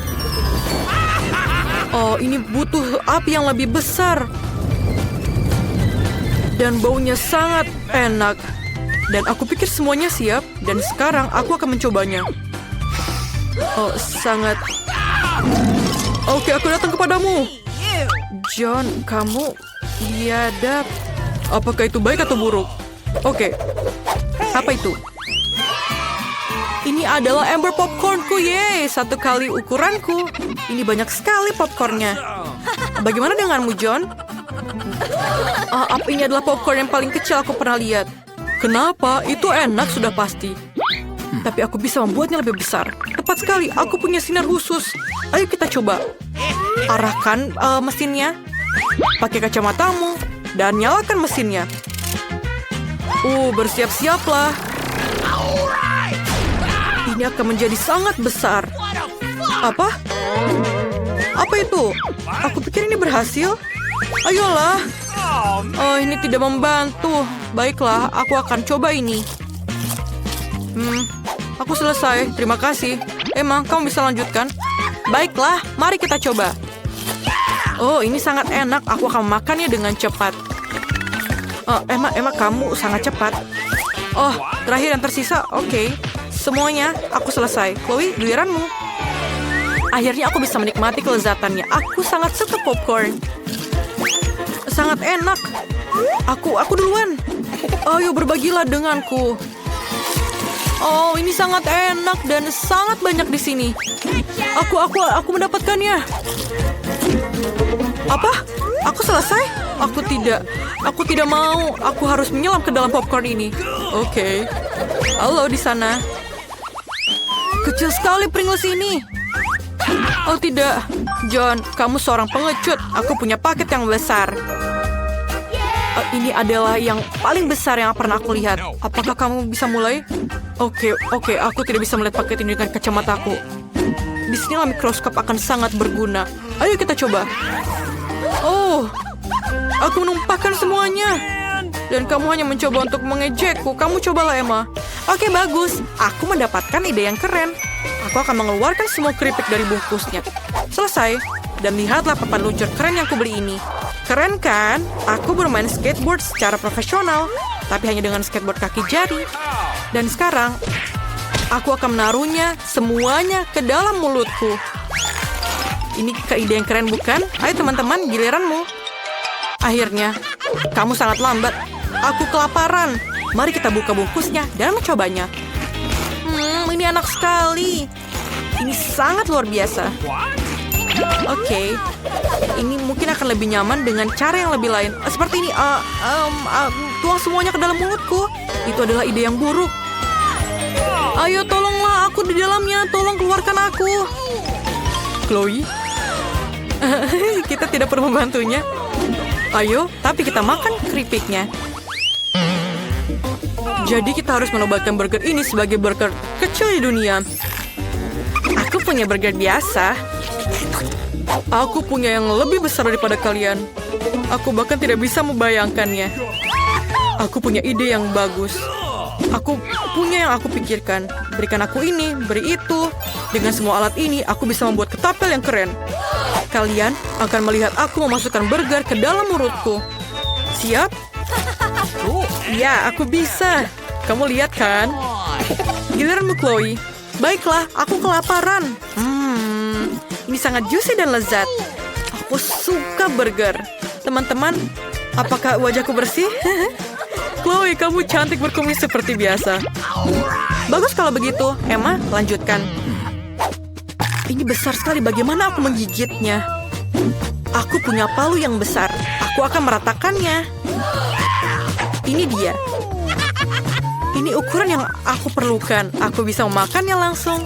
Oh, ini butuh api yang lebih besar. Dan baunya sangat enak. Dan aku pikir semuanya siap. Dan sekarang aku akan mencobanya. Oh, sangat... Oke, aku datang kepadamu. John, kamu biadab. Apakah itu baik atau buruk? Oke. Apa itu? Ini adalah ember popcornku, yeay. 1 kali ukuranku. Ini banyak sekali popcornnya. Bagaimana denganmu, John? Ini adalah popcorn yang paling kecil aku pernah lihat. Kenapa? Itu enak sudah pasti. Tapi aku bisa membuatnya lebih besar. Tepat sekali, aku punya sinar khusus. Ayo kita coba. Arahkan mesinnya. Pakai kacamatamu. Dan nyalakan mesinnya. Bersiap-siaplah. Ini akan menjadi sangat besar. Apa? Apa itu? Aku pikir ini berhasil. Ayolah. Oh, ini tidak membantu. Baiklah, aku akan coba ini. Aku selesai. Terima kasih. Emang, kamu bisa lanjutkan? Baiklah, mari kita coba. Oh, ini sangat enak. Aku akan makannya dengan cepat. Emma, kamu sangat cepat. Oh, terakhir yang tersisa. Oke. Semuanya, aku selesai. Chloe, giliranmu. Akhirnya aku bisa menikmati kelezatannya. Aku sangat suka popcorn. Sangat enak. Aku duluan. Ayo berbagilah denganku. Oh, ini sangat enak dan sangat banyak di sini. Aku mendapatkannya. Apa? Aku selesai? Aku tidak mau. Aku harus menyelam ke dalam popcorn ini. Oke. Halo di sana. Kecil sekali Pringles ini. Oh tidak. John, kamu seorang pengecut. Aku punya paket yang besar. Ini adalah yang paling besar yang pernah aku lihat. Apakah kamu bisa mulai? Oke. Aku tidak bisa melihat paket ini dengan kacamataku. Di sinilah mikroskop akan sangat berguna. Ayo kita coba. Oh, aku menumpahkan semuanya. Dan kamu hanya mencoba untuk mengejekku. Kamu cobalah, Emma. Oke, bagus. Aku mendapatkan ide yang keren. Aku akan mengeluarkan semua keripik dari bungkusnya. Selesai. Dan lihatlah papan luncur keren yang kubeli ini. Keren kan? Aku bermain skateboard secara profesional. Tapi hanya dengan skateboard kaki jari. Dan sekarang, aku akan menaruhnya semuanya ke dalam mulutku. Ini ide yang keren bukan? Ayo teman-teman, giliranmu. Akhirnya, kamu sangat lambat. Aku kelaparan. Mari kita buka bungkusnya dan mencobanya. Ini enak sekali. Ini sangat luar biasa. Oke. Ini mungkin akan lebih nyaman dengan cara yang lebih lain. Seperti ini. Tuang semuanya ke dalam mulutku. Itu adalah ide yang buruk. Ayo tolonglah, aku di dalamnya. Tolong keluarkan aku. Chloe? Kita tidak perlu membantunya. Ayo, tapi kita makan keripiknya. Jadi kita harus menobatkan burger ini sebagai burger kecil di dunia. Aku punya burger biasa. Aku punya yang lebih besar daripada kalian. Aku bahkan tidak bisa membayangkannya. Aku punya ide yang bagus. Aku punya yang aku pikirkan. Berikan aku ini, beri itu. Dengan semua alat ini, aku bisa membuat ketapel yang keren. Kalian akan melihat aku memasukkan burger ke dalam mulutku. Siap? Ya, aku bisa. Kamu lihat kan? Giliranmu, Chloe. Baiklah, aku kelaparan. Ini sangat juicy dan lezat. Aku suka burger. Teman-teman, apakah wajahku bersih? Chloe, kamu cantik berkumis seperti biasa. Bagus kalau begitu. Emma, lanjutkan. Ini besar sekali. Bagaimana aku menggigitnya? Aku punya palu yang besar. Aku akan meratakannya. Ini dia. Ini ukuran yang aku perlukan. Aku bisa memakannya langsung.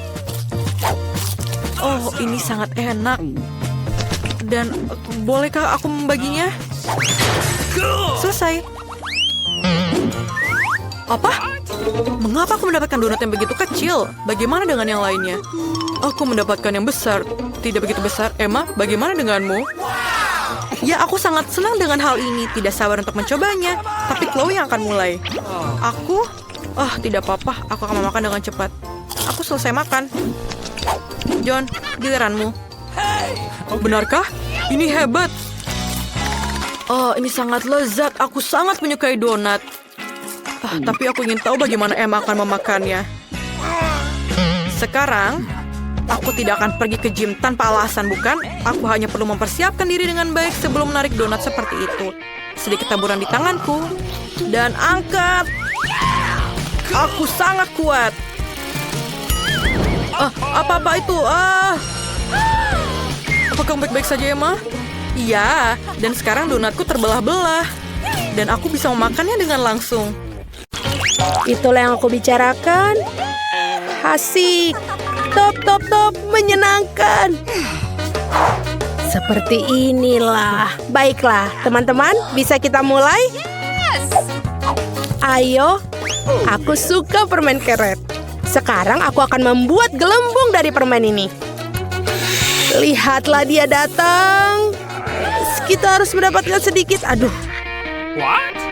Oh, ini sangat enak. Dan bolehkah aku membaginya? Selesai. Apa? Mengapa aku mendapatkan donat yang begitu kecil? Bagaimana dengan yang lainnya? Aku mendapatkan yang besar. Tidak begitu besar. Emma, bagaimana denganmu? Ya, aku sangat senang dengan hal ini. Tidak sabar untuk mencobanya. Tapi Chloe yang akan mulai. Aku? Tidak apa-apa. Aku akan memakan dengan cepat. Aku selesai makan. John, giliranmu. Benarkah? Ini hebat. Ini sangat lezat. Aku sangat menyukai donat. Tapi aku ingin tahu bagaimana Emma akan memakannya. Sekarang, aku tidak akan pergi ke gym tanpa alasan, bukan? Aku hanya perlu mempersiapkan diri dengan baik sebelum menarik donat seperti itu. Sedikit taburan di tanganku. Dan angkat. Aku sangat kuat. Apa-apa itu? Apa kamu baik-baik saja, Emma? Iya, dan sekarang donatku terbelah-belah. Dan aku bisa memakannya dengan langsung. Itulah yang aku bicarakan. Asik. Top, menyenangkan. Seperti inilah. Baiklah, teman-teman, bisa kita mulai? Ayo, aku suka permen karet. Sekarang aku akan membuat gelembung dari permen ini. Lihatlah dia datang. Kita harus mendapatkan sedikit. Aduh.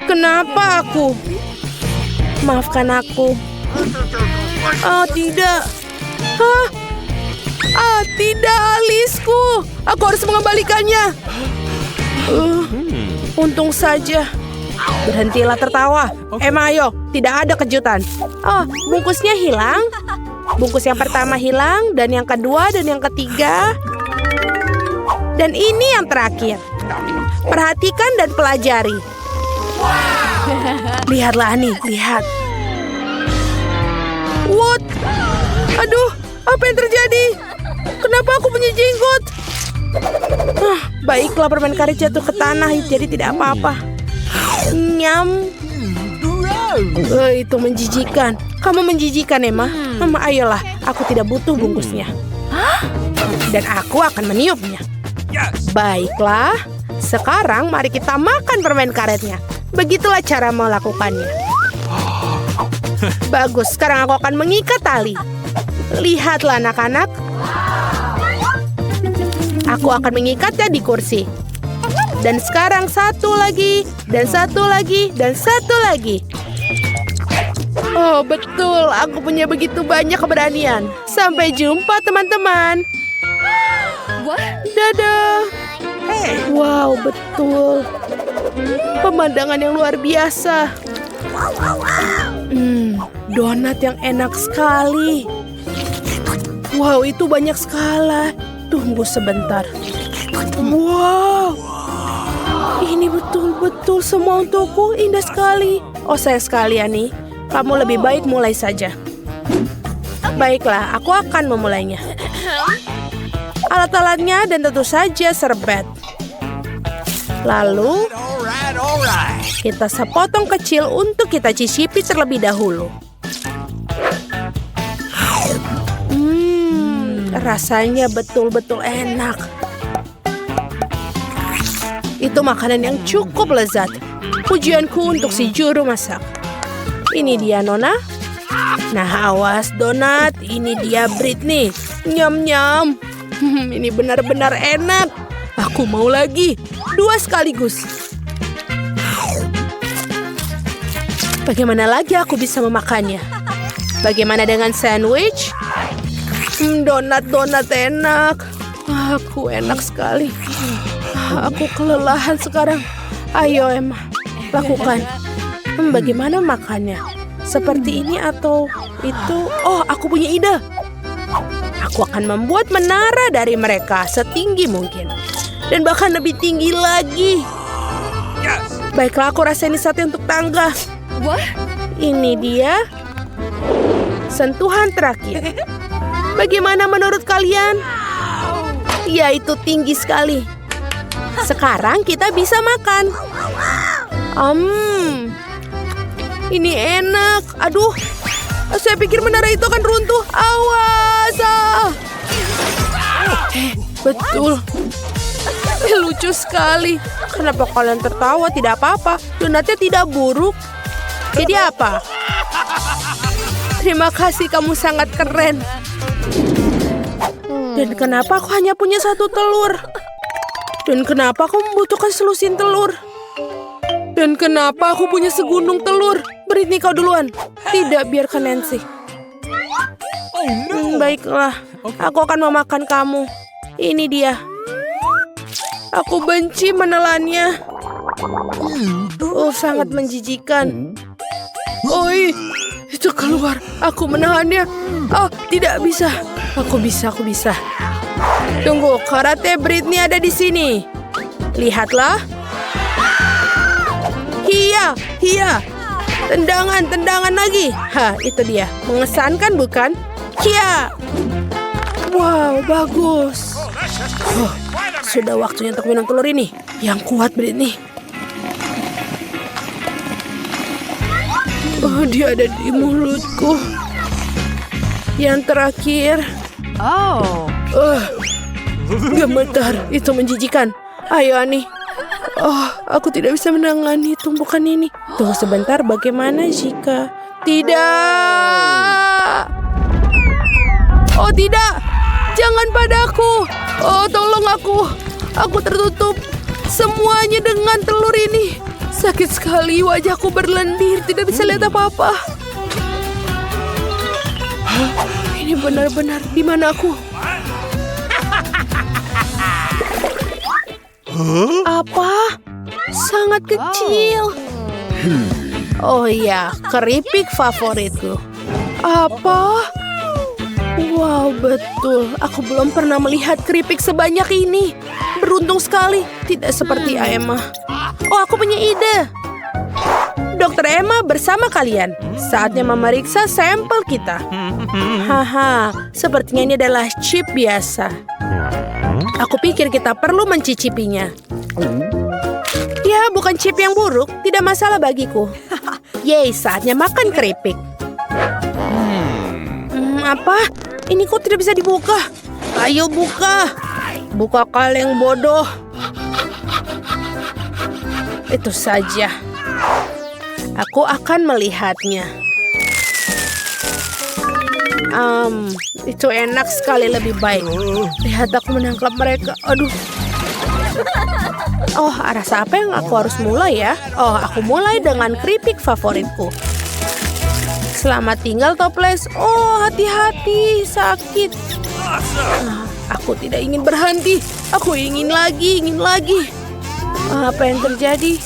Kenapa aku? Maafkan aku. Tidak. Tidak, alisku. Aku harus mengembalikannya. Untung saja. Berhentilah tertawa. Emma, ayo. Tidak ada kejutan. Bungkusnya hilang. Bungkus yang pertama hilang. Dan yang kedua dan yang ketiga. Dan ini yang terakhir. Perhatikan dan pelajari. Lihatlah nih, lihat. What? Aduh, apa yang terjadi? Kenapa aku punya jenggot? Baiklah, permen karet jatuh ke tanah, jadi tidak apa-apa. Nyam. Itu menjijikan. Kamu menjijikan, Emma. Ayolah, aku tidak butuh bungkusnya. Dan aku akan meniupnya. Baiklah, sekarang mari kita makan permen karetnya. Begitulah cara melakukannya. Bagus, sekarang aku akan mengikat tali. Lihatlah anak-anak. Aku akan mengikatnya di kursi. Dan sekarang satu lagi, dan satu lagi, dan satu lagi. Oh, betul. Aku punya begitu banyak keberanian. Sampai jumpa, teman-teman. Dadah. Wow, betul. Pemandangan yang luar biasa. Donat yang enak sekali. Wow, itu banyak sekali. Tunggu sebentar. Wow. Ini betul-betul semua untukku. Indah sekali. Oh, sayang sekali, Ani. Kamu lebih baik mulai saja. Baiklah, aku akan memulainya. Alat-alatnya dan tentu saja serbet. Lalu, kita sepotong kecil untuk kita cicipi terlebih dahulu. Rasanya betul-betul enak. Itu makanan yang cukup lezat. Pujianku untuk si juru masak. Ini dia, Nona. Nah, awas, donat. Ini dia, Britney. Nyam-nyam. Ini benar-benar enak. Aku mau lagi. 2 sekaligus. Bagaimana lagi aku bisa memakannya? Bagaimana dengan sandwich? Donat-donat enak. Aku enak sekali. Aku kelelahan sekarang. Ayo, Emma. Lakukan. Bagaimana makannya? Seperti ini atau itu? Oh, aku punya ide. Aku akan membuat menara dari mereka setinggi mungkin. Dan bahkan lebih tinggi lagi. Baiklah, aku rasa ini saatnya untuk tangga. Ini dia. Sentuhan terakhir. Bagaimana menurut kalian? Ya, itu tinggi sekali. Sekarang kita bisa makan. Ini enak. Aduh, saya pikir menara itu akan runtuh. Awas! Betul. Lucu sekali. Kenapa kalian tertawa? Tidak apa-apa. Donatnya tidak buruk. Jadi apa? Terima kasih, kamu sangat keren. Dan kenapa aku hanya punya 1 telur? Dan kenapa aku membutuhkan selusin telur? Dan kenapa aku punya segunung telur? Britney, kau duluan. Tidak, biarkan Nancy. Baiklah, aku akan memakan kamu. Ini dia. Aku benci menelannya. Oh, sangat menjijikan. Oi, itu keluar. Aku menahannya. Oh, tidak bisa. Aku bisa. Tunggu, karate Britney ada di sini. Lihatlah. Hia. Tendangan lagi. Itu dia. Mengesankan bukan? Hia. Wow, bagus. Oh, sudah waktunya untuk minum telur ini. Yang kuat, Britney. Oh, dia ada di mulutku. Yang terakhir. Gemetar. Itu menjijikan. Ayo, Ani. Oh, aku tidak bisa menangani tumpukan ini. Tunggu sebentar, bagaimana jika... Tidak! Oh, tidak! Jangan padaku! Oh, tolong aku! Aku tertutup semuanya dengan telur ini. Sakit sekali, wajahku berlendir, tidak bisa lihat apa-apa. Ini benar-benar di mana aku? Apa? Sangat kecil. Oh iya, keripik favoritku. Apa? Wow, betul. Aku belum pernah melihat keripik sebanyak ini. Beruntung sekali. Tidak seperti Emma. Oh, aku punya ide. Dokter Emma bersama kalian. Saatnya memeriksa sampel kita. Haha, sepertinya ini adalah chip biasa. Aku pikir kita perlu mencicipinya. Ya, bukan chip yang buruk. Tidak masalah bagiku. Yeay, saatnya makan keripik. Apa? Ini kok tidak bisa dibuka? Ayo buka. Buka kaleng bodoh. Itu saja. Aku akan melihatnya. Itu enak sekali, lebih baik. Lihat aku menangkap mereka. Aduh. Oh, rasa apa yang aku harus mulai ya? Oh, aku mulai dengan keripik favoritku. Selamat tinggal, toples. Oh, hati-hati, sakit. Aku tidak ingin berhenti. Aku ingin lagi, apa yang terjadi?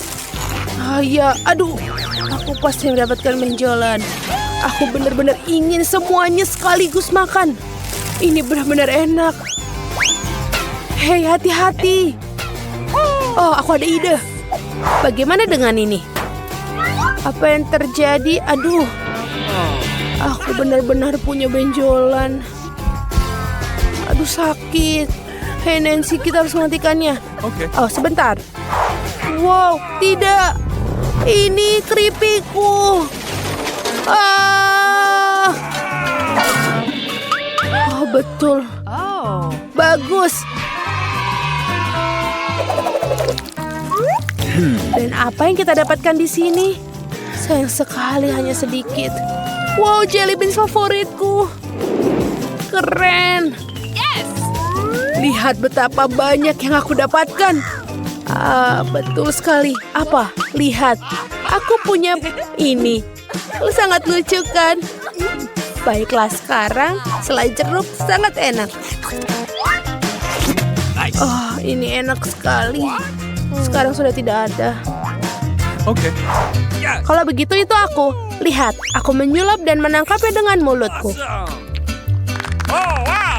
Ya, aduh. Aku pasti mendapatkan benjolan. Aku benar-benar ingin semuanya sekaligus makan. Ini benar-benar enak. Hei, hati-hati. Oh, aku ada ide. Bagaimana dengan ini? Apa yang terjadi? Aduh. Aku benar-benar punya benjolan. Aduh, sakit. Hei, Nancy, kita harus menghentikannya. Okay. Oh, sebentar. Wow, tidak. Ini keripikku. Oh, betul. Bagus. Dan apa yang kita dapatkan di sini? Sayang sekali, hanya sedikit. Wow, jelly beans favoritku. Keren. Lihat betapa banyak yang aku dapatkan. Betul sekali. Apa? Lihat. Aku punya ini. Sangat lucu kan? Baiklah, sekarang selai jeruk sangat enak. Oh, ini enak sekali. Sekarang sudah tidak ada. Okay. Kalau begitu itu aku. Lihat, aku menyulap dan menangkapnya dengan mulutku.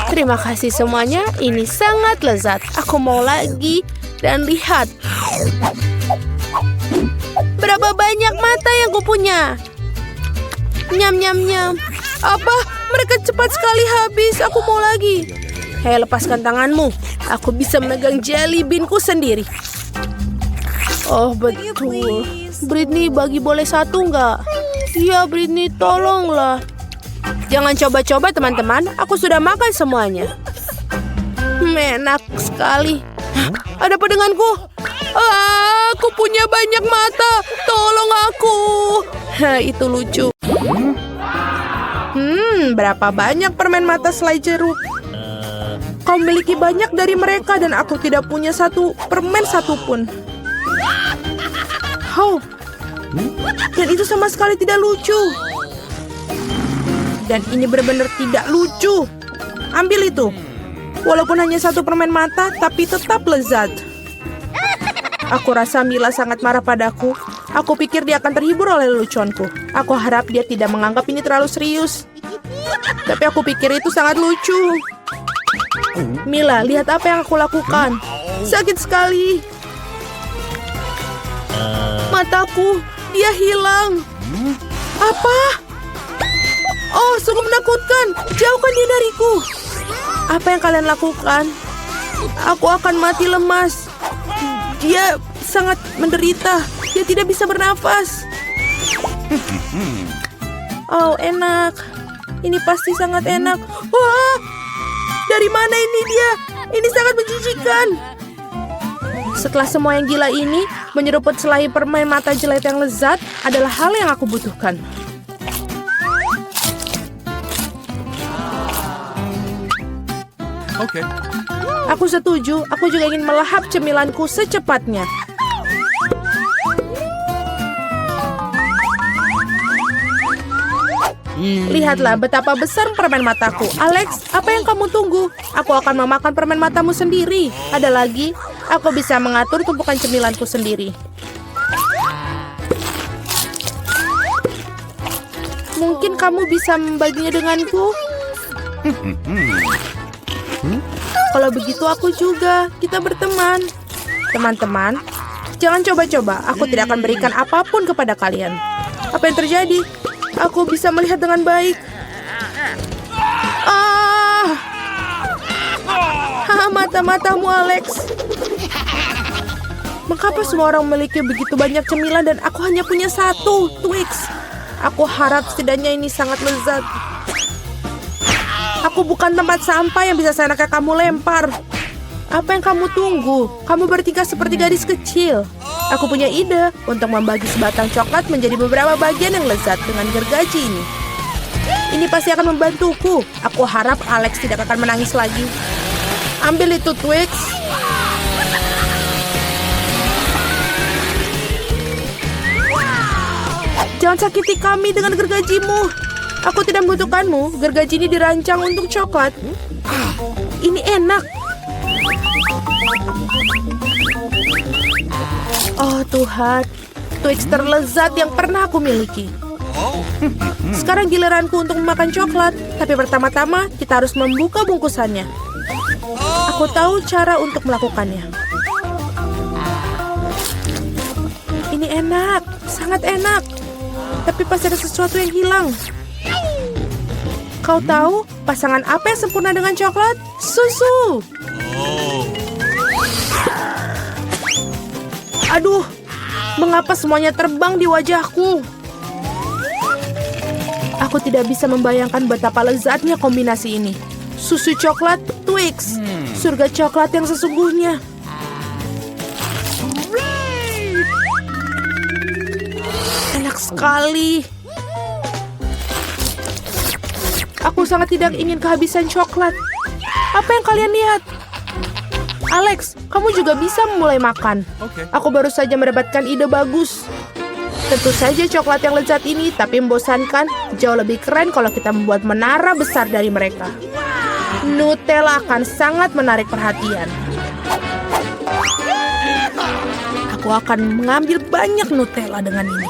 Terima kasih semuanya, ini sangat lezat. Aku mau lagi dan lihat. Berapa banyak mata yang kupunya. Nyam, nyam, nyam. Apa? Mereka cepat sekali habis. Aku mau lagi. Hei, lepaskan tanganmu. Aku bisa memegang jelly bean-ku sendiri. Oh, betul. Britney, bagi boleh satu nggak? Iya, Britney, tolonglah. Jangan coba-coba, teman-teman. Aku sudah makan semuanya. Enak sekali. Ada apa denganku? Aku punya banyak mata. Tolong aku. Itu lucu. Berapa banyak permen mata selai jeruk? Kau memiliki banyak dari mereka dan aku tidak punya satu permen satupun. Oh, dan itu sama sekali tidak lucu. Dan ini benar-benar tidak lucu. Ambil itu. Walaupun hanya satu permen mata, tapi tetap lezat. Aku rasa Mila sangat marah padaku. Aku pikir dia akan terhibur oleh leluconku. Aku harap dia tidak menganggap ini terlalu serius. Tapi aku pikir itu sangat lucu. Mila, lihat apa yang aku lakukan. Sakit sekali. Mataku, dia hilang. Apa? Oh, sungguh menakutkan. Jauhkan dia dariku. Apa yang kalian lakukan? Aku akan mati lemas. Dia sangat menderita. Dia tidak bisa bernafas. Oh, enak. Ini pasti sangat enak. Wah, dari mana ini dia? Ini sangat menjijikan. Setelah semua yang gila ini, menyeruput selai permen mata jelek yang lezat adalah hal yang aku butuhkan. Okay. Aku setuju, aku juga ingin melahap cemilanku secepatnya. Lihatlah betapa besar permen mataku. Alex, apa yang kamu tunggu? Aku akan memakan permen matamu sendiri. Ada lagi, aku bisa mengatur tumpukan cemilanku sendiri. Mungkin kamu bisa membaginya denganku? Kalau begitu aku juga. Kita berteman. Teman-teman, jangan coba-coba. Aku tidak akan berikan apapun kepada kalian. Apa yang terjadi? Aku bisa melihat dengan baik. Ah! Mata-matamu, Alex. Mengapa semua orang memiliki begitu banyak cemilan dan aku hanya punya satu, Twix? Aku harap setidaknya ini sangat lezat. Aku bukan tempat sampah yang bisa seenaknya kamu lempar. Apa yang kamu tunggu? Kamu bertingkah seperti gadis kecil. Aku punya ide untuk membagi sebatang coklat menjadi beberapa bagian yang lezat dengan gergaji ini. Ini pasti akan membantuku. Aku harap Alex tidak akan menangis lagi. Ambil itu, Twix. Jangan sakiti kami dengan gergajimu. Aku tidak membutuhkanmu. Gergaji ini dirancang untuk coklat. Ini enak. Oh Tuhan, Twix terlezat yang pernah aku miliki. Sekarang giliranku untuk memakan coklat. Tapi pertama-tama kita harus membuka bungkusannya. Aku tahu cara untuk melakukannya. Ini enak, sangat enak. Tapi pasti ada sesuatu yang hilang. Kau tahu pasangan apa yang sempurna dengan coklat? Susu. Aduh, mengapa semuanya terbang di wajahku? Aku tidak bisa membayangkan betapa lezatnya kombinasi ini. Susu coklat, Twix. Surga coklat yang sesungguhnya. Enak sekali. Aku sangat tidak ingin kehabisan coklat. Apa yang kalian lihat? Alex, kamu juga bisa mulai makan. Oke. Aku baru saja mendapatkan ide bagus. Tentu saja coklat yang lezat ini, tapi membosankan. Jauh lebih keren kalau kita membuat menara besar dari mereka. Nutella akan sangat menarik perhatian. Aku akan mengambil banyak Nutella dengan ini.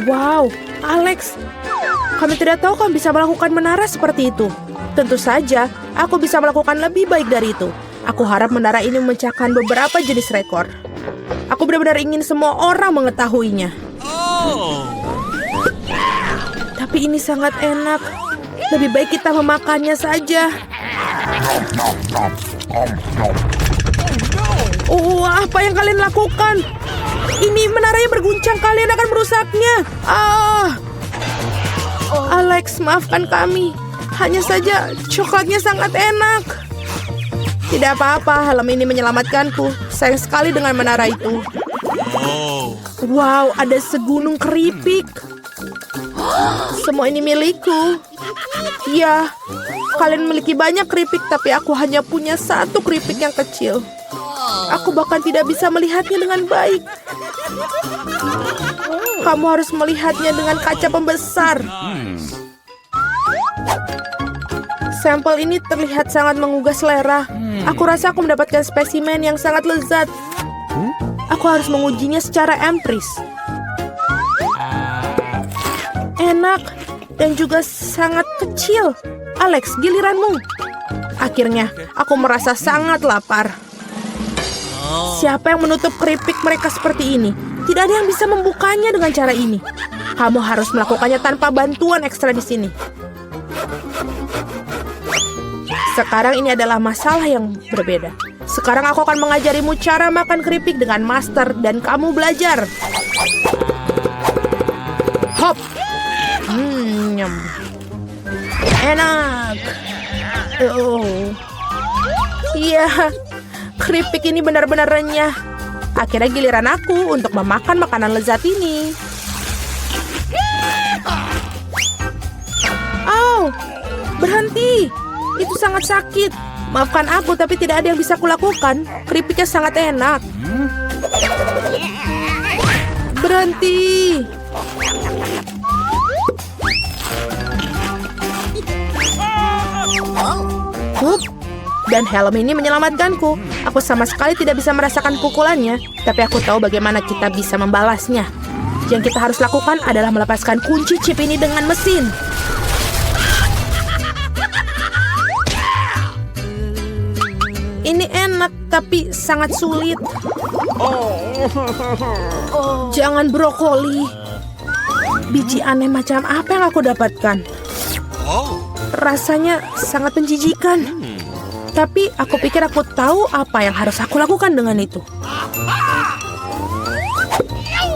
Wow, Alex, kami tidak tahu kamu bisa melakukan menara seperti itu. Tentu saja, aku bisa melakukan lebih baik dari itu. Aku harap menara ini memecahkan beberapa jenis rekor. Aku benar-benar ingin semua orang mengetahuinya. Tapi ini sangat enak. Lebih baik kita memakannya saja. Oh, apa yang kalian lakukan? Ini menaranya berguncang, kalian akan merusaknya. Alex, maafkan kami. Hanya saja coklatnya sangat enak. Tidak apa-apa, helm ini menyelamatkanku. Sayang sekali dengan menara itu. Wow, ada segunung keripik. Semua ini milikku. Ya, kalian memiliki banyak keripik, tapi aku hanya punya satu keripik yang kecil. Aku bahkan tidak bisa melihatnya dengan baik. Kamu harus melihatnya dengan kaca pembesar. Sampel ini terlihat sangat menggugah selera. Aku rasa aku mendapatkan spesimen yang sangat lezat. Aku harus mengujinya secara empiris. Enak dan juga sangat kecil. Alex, giliranmu. Akhirnya, aku merasa sangat lapar. Siapa yang menutup keripik mereka seperti ini? Tidak ada yang bisa membukanya dengan cara ini. Kamu harus melakukannya tanpa bantuan ekstra di sini. Sekarang ini adalah masalah yang berbeda. Sekarang aku akan mengajarimu cara makan keripik dengan master dan kamu belajar. Hop. Nyam. Enak. Oh. Iya. Keripik ini benar-benar renyah. Akhirnya giliran aku untuk memakan makanan lezat ini. Au. Berhenti. Itu sangat sakit. Maafkan aku, tapi tidak ada yang bisa kulakukan. Keripiknya sangat enak. Berhenti. Hup. Dan helm ini menyelamatkanku. Aku sama sekali tidak bisa merasakan pukulannya. Tapi aku tahu bagaimana kita bisa membalasnya. Yang kita harus lakukan adalah melepaskan kunci chip ini dengan mesin. Ini enak. tapi sangat sulit. Jangan brokoli. Biji aneh macam apa yang aku dapatkan? Rasanya sangat menjijikan. Tapi aku pikir aku tahu apa yang harus aku lakukan dengan itu.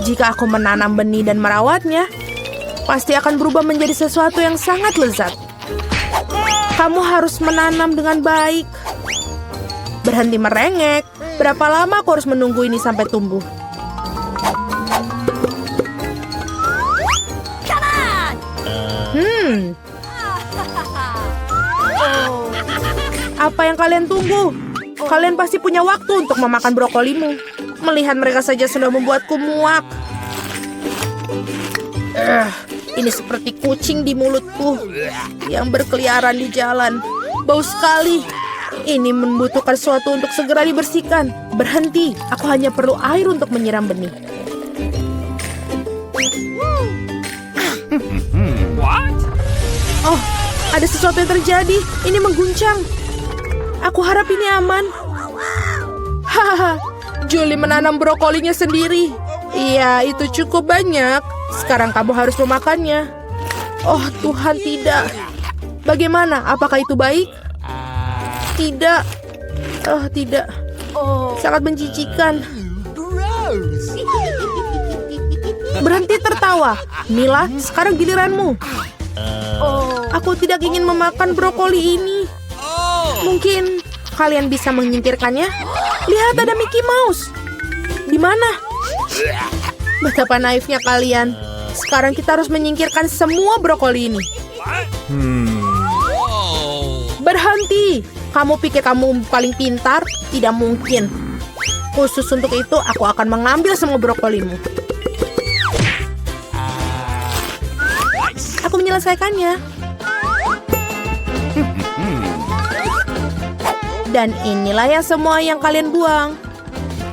Jika aku menanam benih dan merawatnya, pasti akan berubah menjadi sesuatu yang sangat lezat. Kamu harus menanam dengan baik. Berhenti merengek. Berapa lama aku harus menunggu ini sampai tumbuh? Apa yang kalian tunggu? Kalian pasti punya waktu untuk memakan brokolimu. Melihat mereka saja sudah membuatku muak. Ini seperti kucing di mulutku yang berkeliaran di jalan. Bau sekali. Ini membutuhkan sesuatu untuk segera dibersihkan. Berhenti, aku hanya perlu air untuk menyiram benih. Oh, ada sesuatu yang terjadi. Ini mengguncang. Aku harap ini aman. Hahaha, Julie menanam brokolinya sendiri. Iya, itu cukup banyak. Sekarang kamu harus memakannya. Oh Tuhan, tidak. Bagaimana? Apakah itu baik? Tidak. Oh, tidak. Sangat menjijikan. Berhenti tertawa. Mila, sekarang giliranmu. Aku tidak ingin memakan brokoli ini. Mungkin kalian bisa menyingkirkannya? Lihat, ada Mickey Mouse. Di mana? Betapa naifnya kalian. Sekarang kita harus menyingkirkan semua brokoli ini. Berhenti. Kamu pikir kamu paling pintar? Tidak mungkin. Khusus untuk itu, aku akan mengambil semua brokolimu. Aku menyelesaikannya. Dan inilah yang semua yang kalian buang.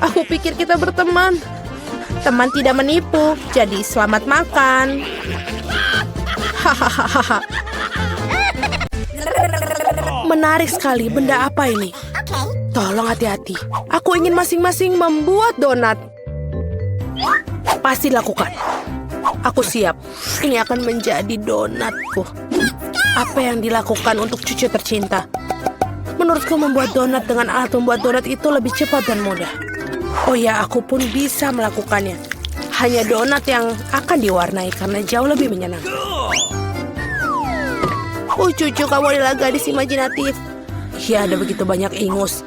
Aku pikir kita berteman. Teman tidak menipu, jadi selamat makan. Hahaha. Menarik sekali, benda apa ini? Tolong hati-hati. Aku ingin masing-masing membuat donat. Pasti lakukan. Aku siap. Ini akan menjadi donatku. Apa yang dilakukan untuk cucu tercinta? Menurutku membuat donat dengan alat membuat donat itu lebih cepat dan mudah. Oh ya, aku pun bisa melakukannya. Hanya donat yang akan diwarnai karena jauh lebih menyenangkan. Cucu, kamu adalah gadis imajinatif. Ya, ada begitu banyak ingus.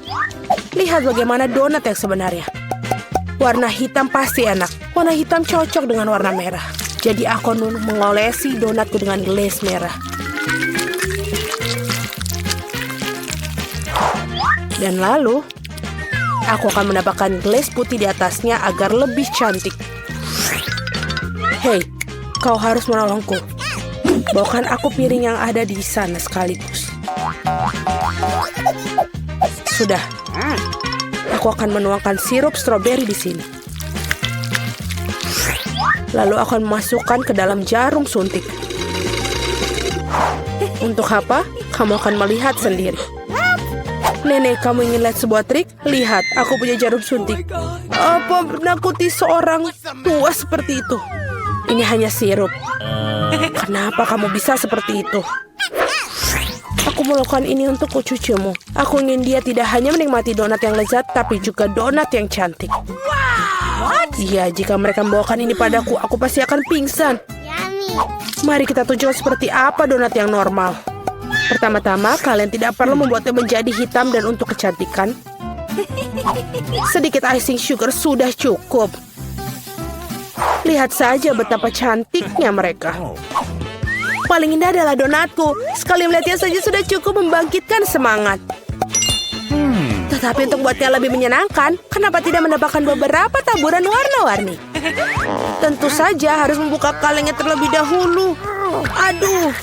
Lihat bagaimana donat yang sebenarnya. Warna hitam pasti enak. Warna hitam cocok dengan warna merah. Jadi aku mengolesi donatku dengan glaze merah. Dan lalu, aku akan menambahkan glaze putih di atasnya agar lebih cantik. Hei, kau harus menolongku. Bawakan aku piring yang ada di sana sekaligus. Sudah. Aku akan menuangkan sirup stroberi di sini. Lalu akan memasukkan ke dalam jarum suntik. Untuk apa? Kamu akan melihat sendiri. Nenek, kamu ingin lihat sebuah trik? Lihat, aku punya jarum suntik. Apa menakuti seorang tua seperti itu? Ini hanya sirup. Kenapa kamu bisa seperti itu? Aku melakukan ini untuk cucumu. Aku ingin dia tidak hanya menikmati donat yang lezat, tapi juga donat yang cantik. Iya, jika mereka membawakan ini padaku, aku pasti akan pingsan. Mari kita tunjukkan seperti apa donat yang normal. Pertama-tama, kalian tidak perlu membuatnya menjadi hitam dan untuk kecantikan. Sedikit icing sugar sudah cukup. Lihat saja betapa cantiknya mereka. Paling indah adalah donatku. Sekali melihatnya saja sudah cukup membangkitkan semangat. Tetapi untuk buatnya lebih menyenangkan, kenapa tidak menambahkan beberapa taburan warna-warni? Tentu saja harus membuka kalengnya terlebih dahulu. Aduh.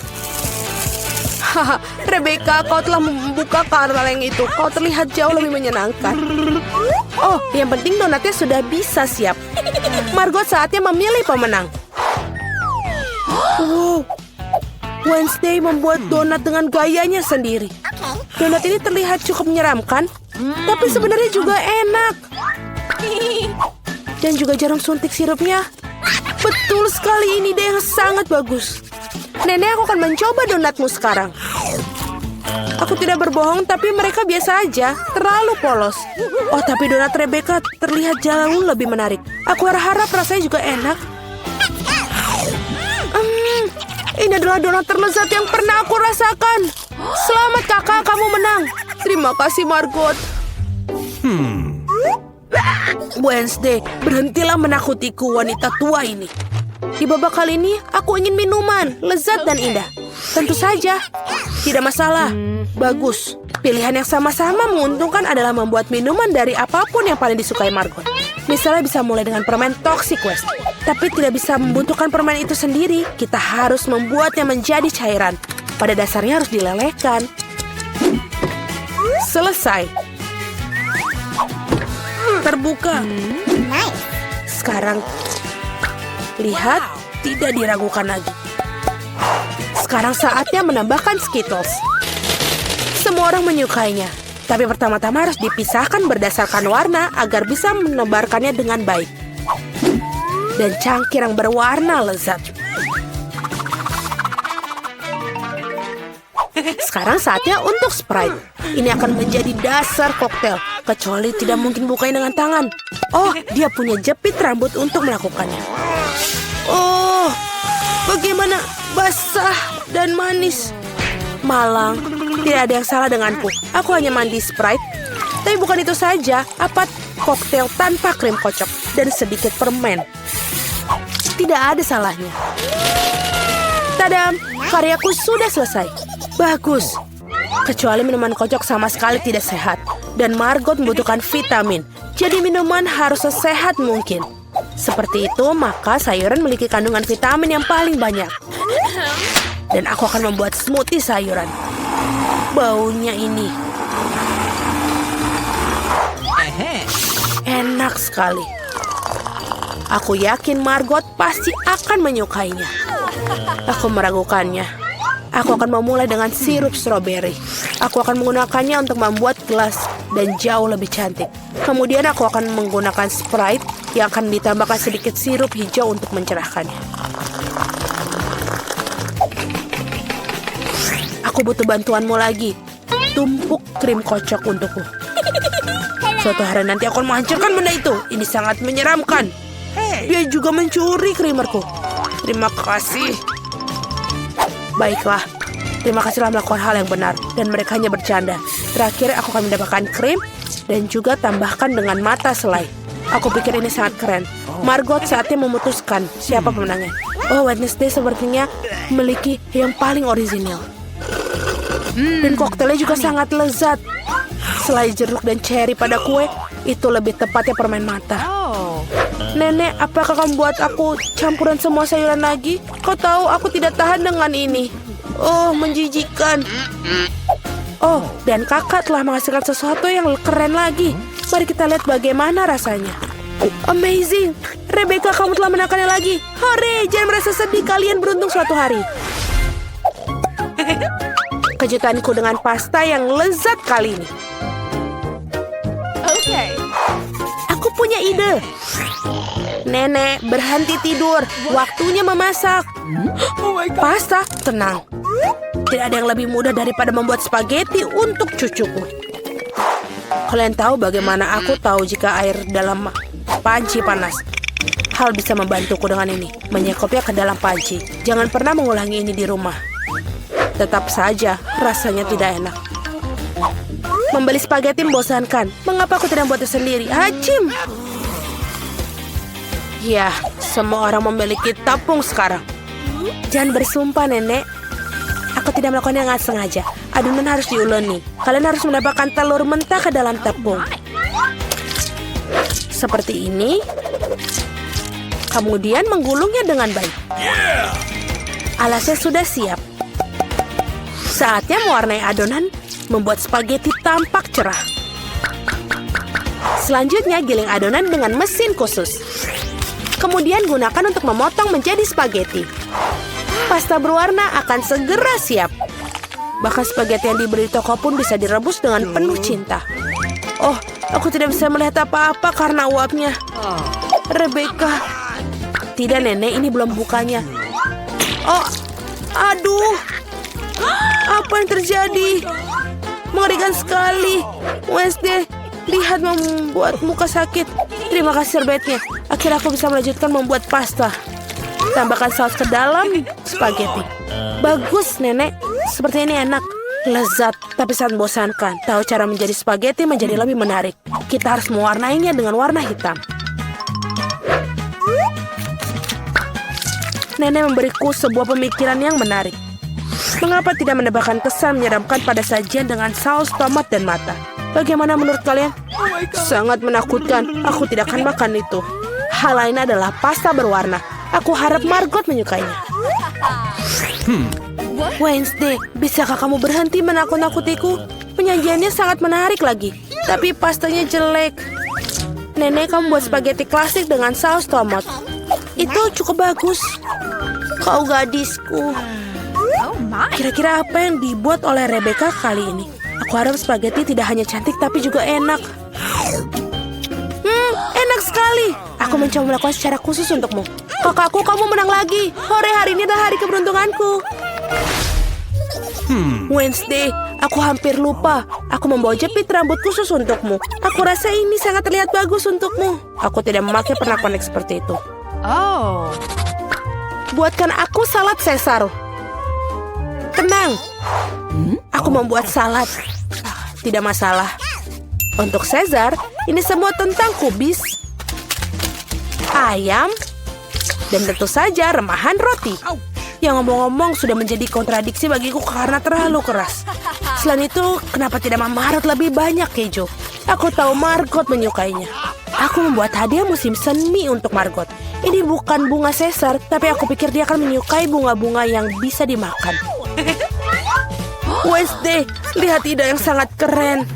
Haha, Rebecca, kau telah membuka kaleng itu. Kau terlihat jauh lebih menyenangkan. Oh, yang penting donatnya sudah bisa siap. Margot, saatnya memilih pemenang. Wow. Wednesday membuat donat dengan gayanya sendiri. Donat ini terlihat cukup menyeramkan. Tapi sebenarnya juga enak. Dan juga jarum suntik sirupnya. Betul sekali, ini ide yang sangat bagus. Nenek, aku akan mencoba donatmu sekarang. Aku tidak berbohong, tapi mereka biasa aja. Terlalu polos. Oh, tapi donat Rebecca terlihat jauh lebih menarik. Aku harap rasanya juga enak. Ini adalah donat terlezat yang pernah aku rasakan. Selamat kakak, kamu menang. Terima kasih, Margot. Wednesday, berhentilah menakutiku, wanita tua ini. Di babak kali ini, aku ingin minuman, lezat dan indah. Tentu saja, tidak masalah. Bagus. Pilihan yang sama-sama menguntungkan adalah membuat minuman dari apapun yang paling disukai Margot. Misalnya bisa mulai dengan permen Toxic West. Tapi tidak bisa membutuhkan permen itu sendiri. Kita harus membuatnya menjadi cairan. Pada dasarnya harus dilelehkan. Selesai. Terbuka. Sekarang, lihat, tidak diragukan lagi. Sekarang saatnya menambahkan Skittles. Semua orang menyukainya. Tapi pertama-tama harus dipisahkan berdasarkan warna agar bisa menebarkannya dengan baik. Dan cangkir yang berwarna lezat. Sekarang saatnya untuk Sprite. Ini akan menjadi dasar koktail. Kecuali tidak mungkin bukanya dengan tangan. Oh, dia punya jepit rambut untuk melakukannya. Oh, bagaimana basah dan manis. Malang, tidak ada yang salah denganku. Aku hanya mandi Sprite. Tapi bukan itu saja, apa koktail tanpa krim kocok dan sedikit permen. Tidak ada salahnya. Tadam, karyaku sudah selesai. Bagus. Kecuali minuman kocok sama sekali tidak sehat. Dan Margot membutuhkan vitamin. Jadi minuman harus sesehat mungkin. Seperti itu, maka sayuran memiliki kandungan vitamin yang paling banyak. Dan aku akan membuat smoothie sayuran. Baunya ini. Enak sekali. Aku yakin Margot pasti akan menyukainya. Aku meragukannya. Aku akan memulai dengan sirup stroberi. Aku akan menggunakannya untuk membuat gelas dan jauh lebih cantik. Kemudian aku akan menggunakan Sprite yang akan ditambahkan sedikit sirup hijau untuk mencerahkannya. Aku butuh bantuanmu lagi. Tumpuk krim kocok untukku. Suatu hari nanti aku akan menghancurkan benda itu. Ini sangat menyeramkan. Dia juga mencuri krimerku. Terima kasih. Baiklah, terima kasih telah melakukan hal yang benar. Dan mereka hanya bercanda. Terakhir aku akan mendapatkan krim dan juga tambahkan dengan mata selai. Aku pikir ini sangat keren. Margot saatnya memutuskan siapa pemenangnya. Oh, Wednesday sepertinya memiliki yang paling orisinil. Dan koktelnya juga sangat lezat. Selai jeruk dan cherry pada kue, itu lebih tepatnya permen mata. Nenek, apakah kamu buat aku campuran semua sayuran lagi? Kau tahu aku tidak tahan dengan ini. Oh, menjijikan. Oh, dan kakak telah menghasilkan sesuatu yang keren lagi. Mari kita lihat bagaimana rasanya. Amazing. Rebecca, kamu telah menekannya lagi. Hore, jangan merasa sedih, kalian beruntung suatu hari. Kejutanku dengan pasta yang lezat kali ini. Aku punya ide. Nenek, berhenti tidur. Waktunya memasak. Pasta, tenang. Tidak ada yang lebih mudah daripada membuat spaghetti untuk cucuku. Kalian tahu bagaimana aku tahu jika air dalam panci panas? Hal bisa membantuku dengan ini. Menyekopnya ke dalam panci. Jangan pernah mengulangi ini di rumah. Tetap saja, rasanya tidak enak. Membeli spaghetti membosankan. Mengapa aku tidak membuatnya sendiri? Hacim! Ya, semua orang memiliki tepung sekarang. Jangan bersumpah, Nenek. Aku tidak melakukannya dengan sengaja. Adonan harus diuleni. Kalian harus mendapatkan telur mentah ke dalam tepung. Seperti ini. Kemudian menggulungnya dengan baik. Alasnya sudah siap. Saatnya mewarnai adonan, membuat spaghetti tampak cerah. Selanjutnya, giling adonan dengan mesin khusus. Kemudian gunakan untuk memotong menjadi spaghetti. Pasta berwarna akan segera siap. Bahkan spaghetti yang dibeli di toko pun bisa direbus dengan penuh cinta. Oh, aku tidak bisa melihat apa-apa karena uapnya. Rebecca. Tidak, Nenek, ini belum bukanya. Oh, aduh. Apa yang terjadi? Mengerikan sekali. Wednesday, lihat membuat muka sakit. Terima kasih serbetnya. Akhirnya aku bisa melanjutkan membuat pasta. Tambahkan saus ke dalam spaghetti. Bagus, Nenek. Seperti ini enak. Lezat, tapi sangat membosankan. Tahu cara menjadi spaghetti menjadi lebih menarik. Kita harus mewarnainya dengan warna hitam. Nenek memberiku sebuah pemikiran yang menarik. Mengapa tidak menambahkan kesan menyeramkan pada sajian dengan saus tomat dan mata? Bagaimana menurut kalian? Sangat menakutkan. Aku tidak akan makan itu. Hal lain adalah pasta berwarna. Aku harap Margot menyukainya. Wednesday, bisakah kamu berhenti menakut-nakutiku? Penyajiannya sangat menarik lagi, tapi pastanya jelek. Nenek, kamu buat spaghetti klasik dengan saus tomat. Itu cukup bagus. Kau gadisku. Kira-kira apa yang dibuat oleh Rebecca kali ini? Aku harap spaghetti tidak hanya cantik, tapi juga enak. Enak sekali. Aku mencoba melakukan secara khusus untukmu. Kakakku, kamu menang lagi. Hore, hari ini adalah hari keberuntunganku. Wednesday, aku hampir lupa. Aku membawa jepit rambut khusus untukmu. Aku rasa ini sangat terlihat bagus untukmu. Aku tidak memakai pernak-pernik seperti itu. Oh. Buatkan aku salad Caesar. Tenang. Aku membuat salad. Tidak masalah. Untuk Caesar, ini semua tentang kubis, ayam, dan tentu saja remahan roti. Yang ngomong-ngomong sudah menjadi kontradiksi bagiku karena terlalu keras. Selain itu, kenapa tidak memarut lebih banyak keju? Aku tahu Margot menyukainya. Aku membuat hadiah musim semi untuk Margot. Ini bukan bunga Caesar, tapi aku pikir dia akan menyukai bunga-bunga yang bisa dimakan. Wednesday, lihat ide yang sangat keren.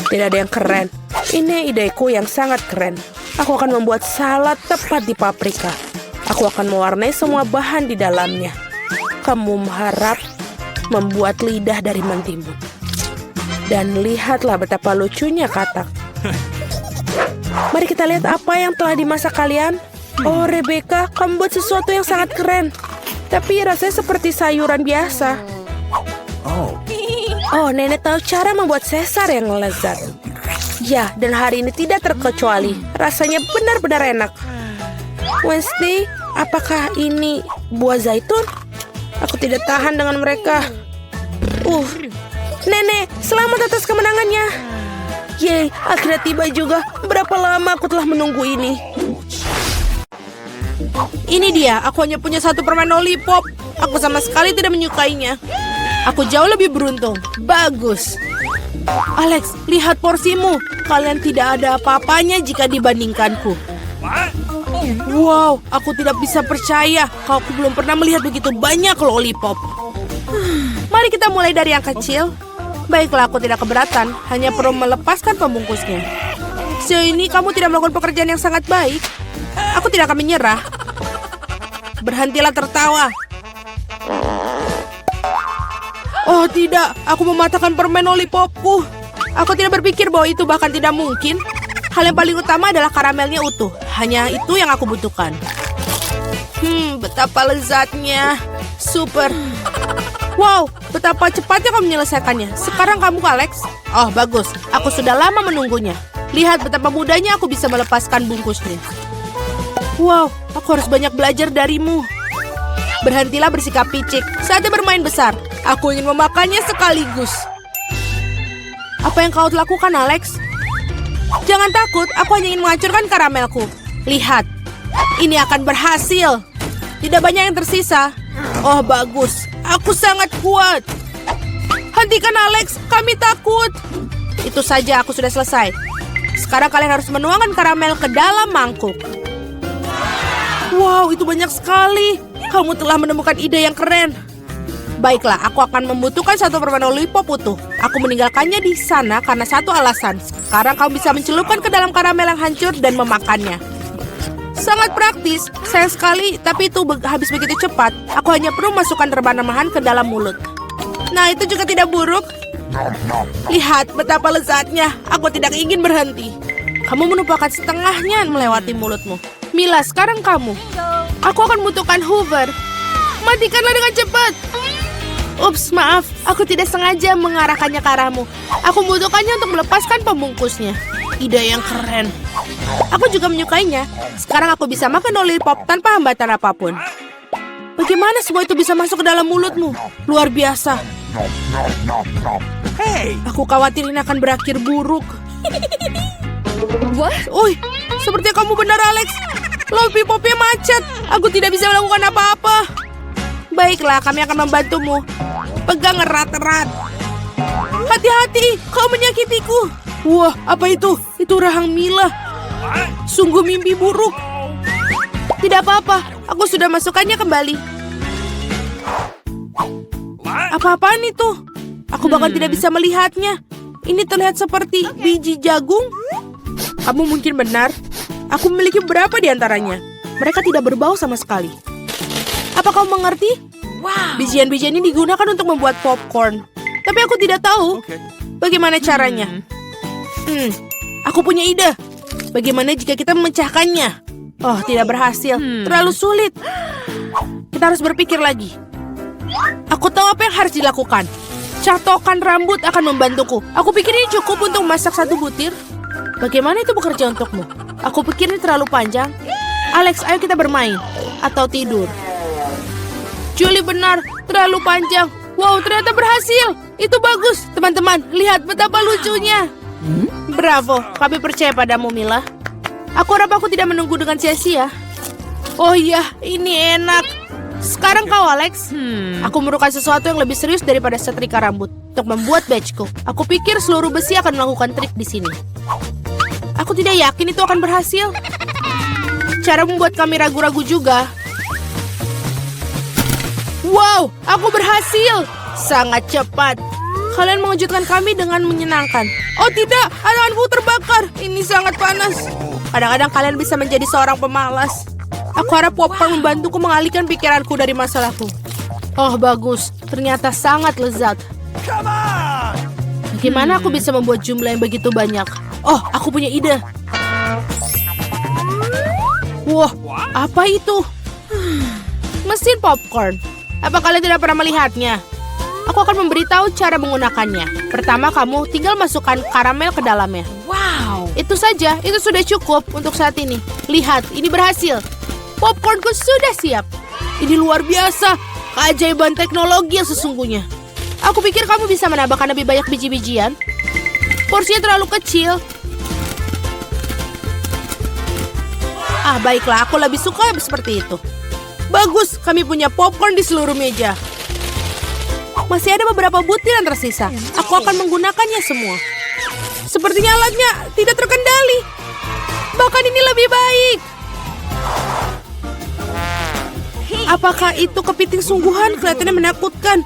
Tidak ada yang keren. Ini ideku yang sangat keren. Aku akan membuat salad tepat di paprika. Aku akan mewarnai semua bahan di dalamnya. Kamu harap membuat lidah dari mentimun. Dan lihatlah betapa lucunya katak. Mari kita lihat apa yang telah dimasak kalian. Oh, Rebecca, kamu buat sesuatu yang sangat keren. Tapi rasanya seperti sayuran biasa. Oh, Nenek tahu cara membuat Caesar yang lezat. Ya, dan hari ini tidak terkecuali. Rasanya benar-benar enak. Wednesday, apakah ini buah zaitun? Aku tidak tahan dengan mereka. Nenek, selamat atas kemenangannya. Yeay, akhirnya tiba juga. Berapa lama aku telah menunggu ini. Ini dia, aku hanya punya satu permen lollipop. Aku sama sekali tidak menyukainya. Aku jauh lebih beruntung. Bagus. Alex, lihat porsimu. Kalian tidak ada apa-apanya jika dibandingkanku. Wow, aku tidak bisa percaya kalau aku belum pernah melihat begitu banyak lollipop. Mari kita mulai dari yang kecil. Baiklah, aku tidak keberatan. Hanya perlu melepaskan pembungkusnya. Sejauh ini kamu tidak melakukan pekerjaan yang sangat baik. Aku tidak akan menyerah. Berhentilah tertawa. Oh tidak, aku mematahkan permen lollipopku. Aku tidak berpikir bahwa itu bahkan tidak mungkin. Hal yang paling utama adalah karamelnya utuh. Hanya itu yang aku butuhkan. Betapa lezatnya. Super. Wow, betapa cepatnya kamu menyelesaikannya. Sekarang kamu, Alex. Oh, bagus. Aku sudah lama menunggunya. Lihat betapa mudahnya aku bisa melepaskan bungkusnya. Wow, aku harus banyak belajar darimu. Berhentilah bersikap picik. Saatnya bermain besar. Aku ingin memakannya sekaligus. Apa yang kau lakukan, Alex? Jangan takut, aku hanya ingin menghancurkan karamelku. Lihat, ini akan berhasil. Tidak banyak yang tersisa. Oh, bagus. Aku sangat kuat. Hentikan, Alex. Kami takut. Itu saja, aku sudah selesai. Sekarang kalian harus menuangkan karamel ke dalam mangkuk. Wow, itu banyak sekali. Kamu telah menemukan ide yang keren. Baiklah, aku akan membutuhkan satu permen lollipop utuh. Aku meninggalkannya di sana karena satu alasan. Sekarang kamu bisa mencelupkan ke dalam karamel yang hancur dan memakannya. Sangat praktis, sayang sekali, tapi itu habis begitu cepat. Aku hanya perlu masukkan remahan-remahan ke dalam mulut. Nah, itu juga tidak buruk. Lihat betapa lezatnya. Aku tidak ingin berhenti. Kamu menumpahkan setengahnya melewati mulutmu. Mila, sekarang kamu. Aku akan membutuhkan Hoover. Matikanlah dengan cepat. Ups, maaf. Aku tidak sengaja mengarahkannya ke arahmu. Aku membutuhkannya untuk melepaskan pembungkusnya. Ide yang keren. Aku juga menyukainya. Sekarang aku bisa makan lollipop tanpa hambatan apapun. Bagaimana semua itu bisa masuk ke dalam mulutmu? Luar biasa. Aku khawatir ini akan berakhir buruk. Uy, seperti kamu benar, Alex. Lollipopnya macet. Aku tidak bisa melakukan apa-apa. Baiklah, kami akan membantumu. Pegang erat-erat. Hati-hati, kau menyakitiku. Wah, apa itu? Itu rahang Mila. Sungguh mimpi buruk. Tidak apa-apa, aku sudah masukkannya kembali. Apa-apaan itu? Aku bahkan tidak bisa melihatnya. Ini terlihat seperti biji jagung. Kamu mungkin benar. Aku memiliki beberapa di antaranya. Mereka tidak berbau sama sekali. Apa kamu mengerti? Bijian-bijian ini digunakan untuk membuat popcorn. Tapi aku tidak tahu bagaimana caranya. Aku punya ide. Bagaimana jika kita memecahkannya? Oh, tidak berhasil. Terlalu sulit. Kita harus berpikir lagi. Aku tahu apa yang harus dilakukan. Catokan rambut akan membantuku. Aku pikir ini cukup untuk memasak satu butir. Bagaimana itu bekerja untukmu? Aku pikir ini terlalu panjang. Alex, ayo kita bermain. Atau tidur. Julie benar, terlalu panjang. Wow, ternyata berhasil. Itu bagus. Teman-teman, lihat betapa lucunya. Bravo, kami percaya padamu, Mila. Aku harap aku tidak menunggu dengan sia-sia. Oh iya, ini enak. Sekarang kau, Alex. Aku memerlukan sesuatu yang lebih serius daripada setrika rambut untuk membuat badgeku. Aku pikir seluruh besi akan melakukan trik di sini. Aku tidak yakin itu akan berhasil. Cara membuat kami ragu-ragu juga. Wow, aku berhasil. Sangat cepat. Kalian mengejutkan kami dengan menyenangkan. Oh tidak, tanganku terbakar. Ini sangat panas. Kadang-kadang kalian bisa menjadi seorang pemalas. Aku harap popcorn membantuku mengalihkan pikiranku dari masalahku. Oh bagus, ternyata sangat lezat. Bagaimana aku bisa membuat jumlah yang begitu banyak? Oh, aku punya ide. Wah, apa itu? Mesin popcorn. Apa kalian tidak pernah melihatnya? Aku akan memberitahu cara menggunakannya. Pertama, kamu tinggal masukkan karamel ke dalamnya. Wow. Itu saja, itu sudah cukup untuk saat ini. Lihat, ini berhasil. Popcornku sudah siap. Ini luar biasa. Keajaiban teknologi yang sesungguhnya. Aku pikir kamu bisa menambahkan lebih banyak biji-bijian. Porsinya terlalu kecil. Ah, baiklah, aku lebih suka seperti itu. Bagus, kami punya popcorn di seluruh meja. Masih ada beberapa butir yang tersisa. Aku akan menggunakannya semua. Sepertinya alatnya tidak terkendali. Bahkan ini lebih baik. Apakah itu kepiting sungguhan? Kelihatannya menakutkan.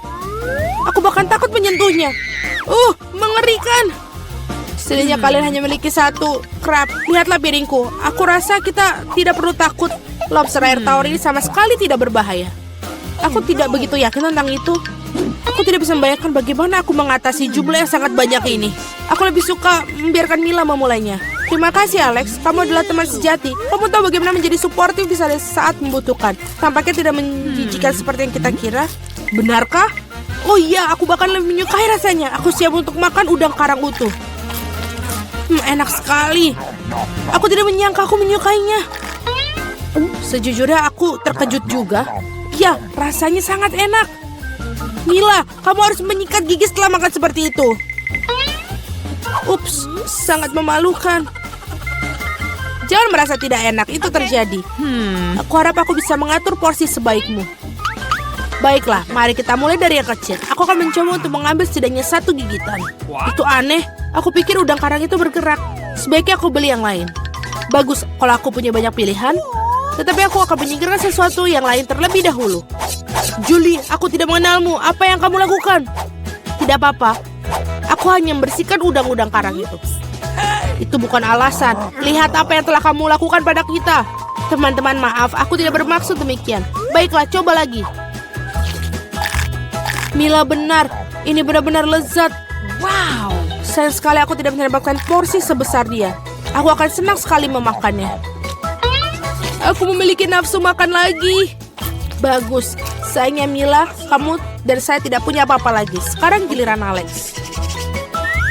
Aku bahkan takut menyentuhnya. Mengerikan. Setidaknya kalian hanya memiliki satu crab. Lihatlah piringku. Aku rasa kita tidak perlu takut. Lobster air tawar ini sama sekali tidak berbahaya. Aku tidak begitu yakin tentang itu. Aku tidak bisa membayangkan bagaimana aku mengatasi jumlah yang sangat banyak ini. Aku lebih suka membiarkan Mila memulainya. Terima kasih, Alex. Kamu adalah teman sejati. Kamu tahu bagaimana menjadi suportif di saat membutuhkan. Tampaknya tidak menjijikan seperti yang kita kira. Benarkah? Oh iya, aku bahkan lebih menyukai rasanya. Aku siap untuk makan udang karang utuh. Enak sekali. Aku tidak menyangka aku menyukainya. Sejujurnya aku terkejut juga. Ya, rasanya sangat enak. Mila, kamu harus menyikat gigi setelah makan seperti itu. Ups, sangat memalukan. Jangan merasa tidak enak, itu terjadi. Aku harap aku bisa mengatur porsi sebaikmu. Baiklah, mari kita mulai dari yang kecil. Aku akan mencoba untuk mengambil setidaknya satu gigitan. Itu aneh, aku pikir udang karang itu bergerak. Sebaiknya aku beli yang lain. Bagus kalau aku punya banyak pilihan. Tetapi aku akan menyingkirkan sesuatu yang lain terlebih dahulu. Julie, aku tidak mengenalmu. Apa yang kamu lakukan? Tidak apa-apa. Aku hanya membersihkan udang-udang karang itu. Itu bukan alasan. Lihat apa yang telah kamu lakukan pada kita. Teman-teman, maaf. Aku tidak bermaksud demikian. Baiklah, coba lagi. Mila benar. Ini benar-benar lezat. Sayang sekali aku tidak mendapatkan porsi sebesar dia. Aku akan senang sekali memakannya. Aku memiliki nafsu makan lagi. Bagus. Sayangnya Mila, kamu dan saya tidak punya apa-apa lagi. Sekarang giliran Alex.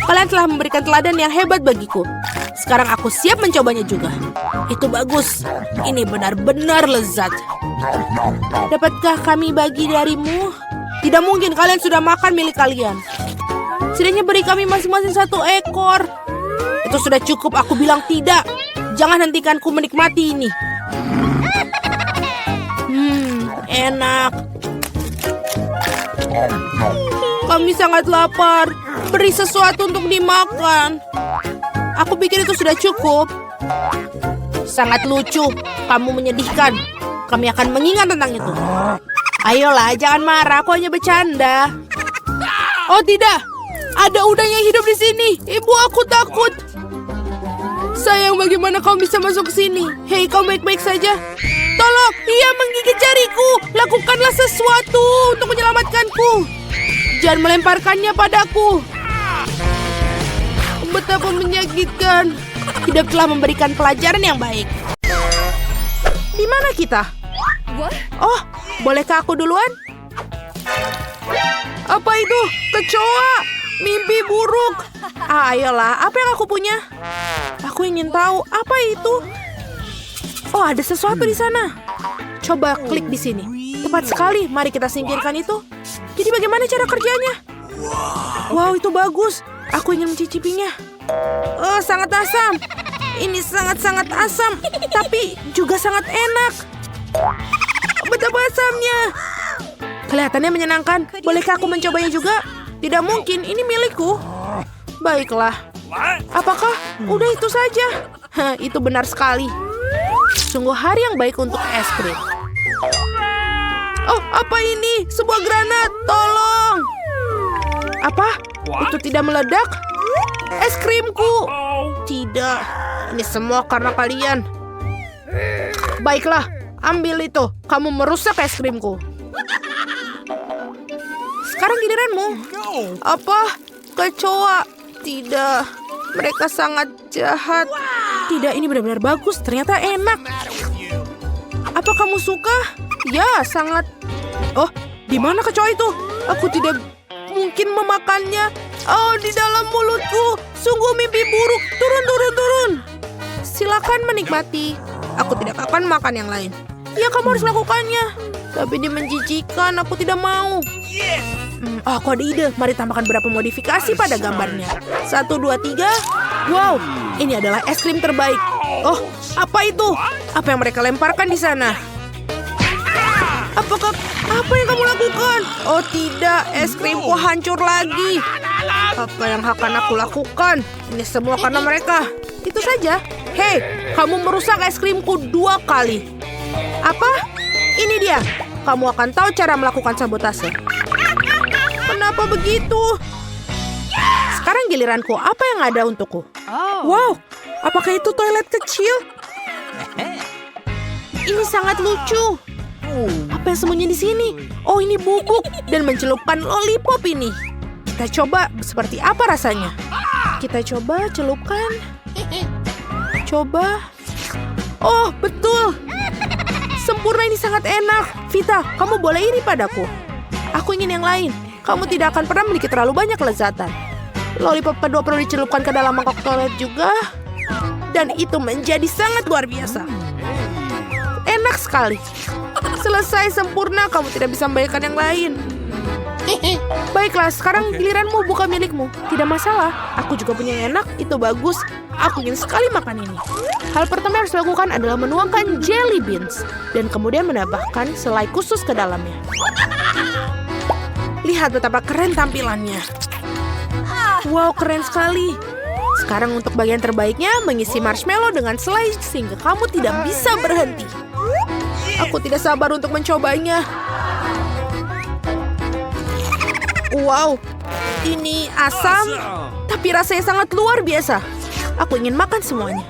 Kalian telah memberikan teladan yang hebat bagiku. Sekarang aku siap mencobanya juga. Itu bagus. Ini benar-benar lezat. Dapatkah kami bagi darimu? Tidak mungkin, kalian sudah makan milik kalian. Setidaknya beri kami masing-masing 1 ekor. Itu sudah cukup, aku bilang tidak. Jangan hentikanku menikmati ini. Enak. Kami sangat lapar. Beri sesuatu untuk dimakan. Aku pikir itu sudah cukup. Sangat lucu. Kamu menyedihkan. Kami akan mengingat tentang itu. Ayolah, jangan marah. Aku hanya bercanda. Oh tidak. Ada udang yang hidup di sini. Ibu, aku takut. Sayang, bagaimana kau bisa masuk ke sini? Hei, kau baik-baik saja? Tolong, ia menggigit jariku. Lakukanlah sesuatu untuk menyelamatkanku. Jangan melemparkannya padaku. Betapa menyakitkan. Hidup telah memberikan pelajaran yang baik. Di mana kita? Oh, bolehkah aku duluan? Apa itu? Kecoa. Mimpi buruk. Ayolah, apa yang aku punya? Aku ingin tahu apa itu. Oh, ada sesuatu di sana. Coba klik di sini. Tepat sekali. Mari kita singkirkan itu. Jadi bagaimana cara kerjanya? Wow, itu bagus. Aku ingin mencicipinya. Oh, sangat asam. Ini sangat-sangat asam, tapi juga sangat enak. Betapa asamnya. Kelihatannya menyenangkan. Bolehkah aku mencobanya juga? Tidak mungkin, ini milikku. Baiklah. Apakah udah itu saja? Hah, itu benar sekali. Sungguh hari yang baik untuk es krim. Oh, apa ini? Sebuah granat. Tolong. Apa? Itu tidak meledak? Es krimku. Tidak. Ini semua karena kalian. Baiklah, ambil itu. Kamu merusak es krimku. Sekarang giliranmu. Apa? Kecoa. Tidak. Mereka sangat jahat. Tidak, ini benar-benar bagus. Ternyata enak. Apa kamu suka? Ya, sangat. Oh, di mana kecoa itu? Aku tidak mungkin memakannya. Oh, di dalam mulutku. Sungguh mimpi buruk. Turun. Silakan menikmati. Aku tidak akan makan yang lain. Ya, kamu harus melakukannya. Tapi dia menjijikan. Aku tidak mau. Aku ada ide. Mari tambahkan beberapa modifikasi pada gambarnya. 1, 2, 3. Wow, ini adalah es krim terbaik. Oh, apa itu? Apa yang mereka lemparkan di sana? Apa yang kamu lakukan? Oh tidak, es krimku hancur lagi. Apa yang akan aku lakukan? Ini semua karena mereka. Itu saja. Hei, kamu merusak es krimku 2 kali. Apa? Ini dia. Kamu akan tahu cara melakukan sabotase. Kenapa begitu? Sekarang giliranku. Apa yang ada untukku? Wow, apakah itu toilet kecil? Ini sangat lucu. Apa yang sembunyi di sini? Oh, ini bubuk dan mencelupkan lollipop ini. Kita coba seperti apa rasanya. Kita coba celupkan. Coba. Oh, betul. Sempurna, ini sangat enak. Vita, kamu boleh iri padaku. Aku ingin yang lain. Kamu tidak akan pernah memiliki terlalu banyak kelezatan. Lollipop kedua perlu dicelupkan ke dalam mangkok toilet juga. Dan itu menjadi sangat luar biasa. Enak sekali. Selesai sempurna, kamu tidak bisa membayangkan yang lain. Baiklah, sekarang giliranmu bukan milikmu. Tidak masalah, aku juga punya yang enak, itu bagus. Aku ingin sekali makan ini. Hal pertama yang harus dilakukan adalah menuangkan jelly beans. Dan kemudian menambahkan selai khusus ke dalamnya. Lihat betapa keren tampilannya. Wow, keren sekali. Sekarang untuk bagian terbaiknya, mengisi marshmallow dengan selai sehingga kamu tidak bisa berhenti. Aku tidak sabar untuk mencobanya. Wow, ini asam, tapi rasanya sangat luar biasa. Aku ingin makan semuanya.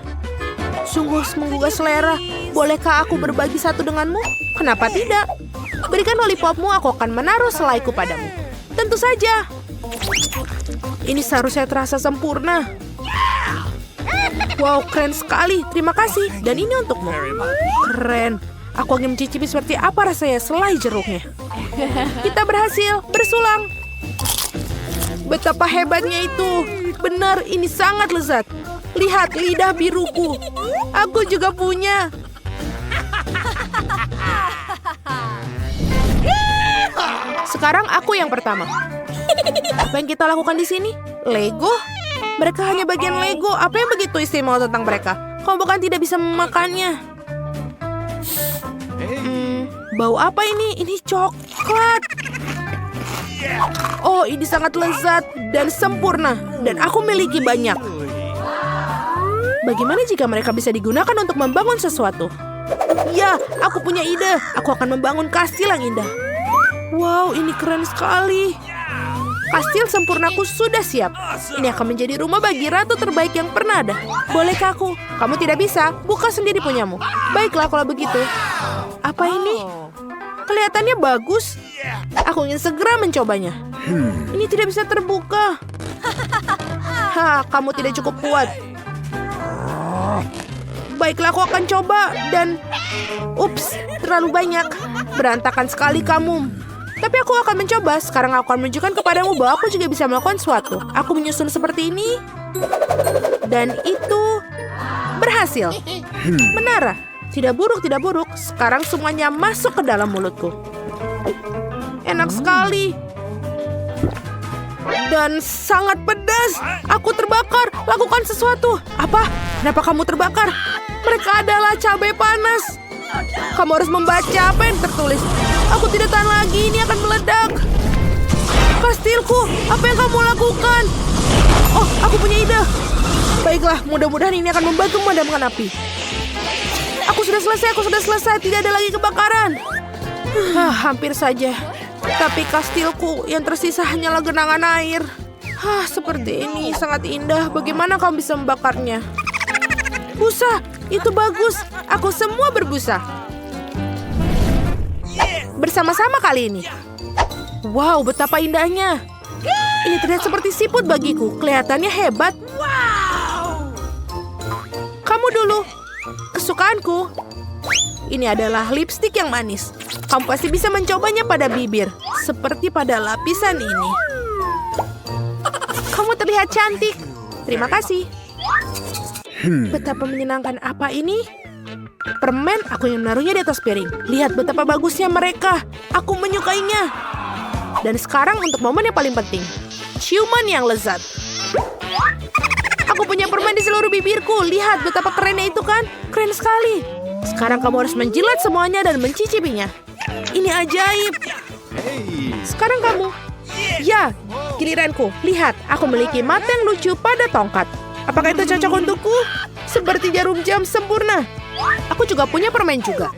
Sungguh menggugah selera. Bolehkah aku berbagi satu denganmu? Kenapa tidak? Berikan lollipopmu, aku akan menaruh selaiku padamu. Tentu saja. Ini seharusnya terasa sempurna. Wow, keren sekali. Terima kasih. Dan ini untukmu. Keren. Aku ingin mencicipi seperti apa rasanya selai jeruknya. Kita berhasil. Bersulang. Betapa hebatnya itu. Benar, ini sangat lezat. Lihat lidah biruku. Aku juga punya. Sekarang aku yang pertama. Apa yang kita lakukan di sini? Lego? Mereka hanya bagian Lego. Apa yang begitu istimewa tentang mereka? Kamu bukan tidak bisa memakannya. Bau apa ini? Ini coklat. Oh, ini sangat lezat dan sempurna. Dan aku miliki banyak. Bagaimana jika mereka bisa digunakan untuk membangun sesuatu? Ya, aku punya ide. Aku akan membangun kastil yang indah. Wow, ini keren sekali. Kastil sempurnaku sudah siap. Ini akan menjadi rumah bagi ratu terbaik yang pernah ada. Bolehkah aku? Kamu tidak bisa. Buka sendiri punyamu. Baiklah kalau begitu. Apa ini? Kelihatannya bagus. Aku ingin segera mencobanya. Ini tidak bisa terbuka. Kamu tidak cukup kuat. Baiklah, aku akan coba. Dan ups, terlalu banyak. Berantakan sekali kamu. Tapi aku akan mencoba. Sekarang aku akan menunjukkan kepadamu bahwa aku juga bisa melakukan sesuatu. Aku menyusun seperti ini. Dan itu berhasil. Menara. Tidak buruk, tidak buruk. Sekarang semuanya masuk ke dalam mulutku. Enak sekali. Dan sangat pedas. Aku terbakar. Lakukan sesuatu. Apa? Kenapa kamu terbakar? Mereka adalah cabai panas. Kamu harus membaca apa yang tertulis. Aku tidak tahan lagi, ini akan meledak. Kastilku, apa yang kamu lakukan? Oh, aku punya ide. Baiklah, mudah-mudahan ini akan membantu memadamkan api. Aku sudah selesai, tidak ada lagi kebakaran. Hampir saja. Tapi kastilku yang tersisa hanyalah genangan air. Seperti ini, sangat indah. Bagaimana kamu bisa membakarnya? Busa, itu bagus. Aku semua berbusa. Bersama-sama kali ini. Wow, betapa indahnya. Ini terlihat seperti siput bagiku. Kelihatannya hebat. Kamu dulu. Kesukaanku. Ini adalah lipstik yang manis. Kamu pasti bisa mencobanya pada bibir. Seperti pada lapisan ini. Kamu terlihat cantik. Terima kasih. Betapa menyenangkan apa ini? Permen, aku yang menaruhnya di atas piring. Lihat betapa bagusnya mereka. Aku menyukainya. Dan sekarang untuk momen yang paling penting. Ciuman yang lezat. Aku punya permen di seluruh bibirku. Lihat betapa kerennya itu kan? Keren sekali. Sekarang kamu harus menjilat semuanya dan mencicipinya. Ini ajaib. Sekarang kamu. Ya, giliranku. Lihat, aku memiliki mata yang lucu pada tongkat. Apakah itu cocok untukku? Seperti jarum jam sempurna. Aku juga punya permen juga.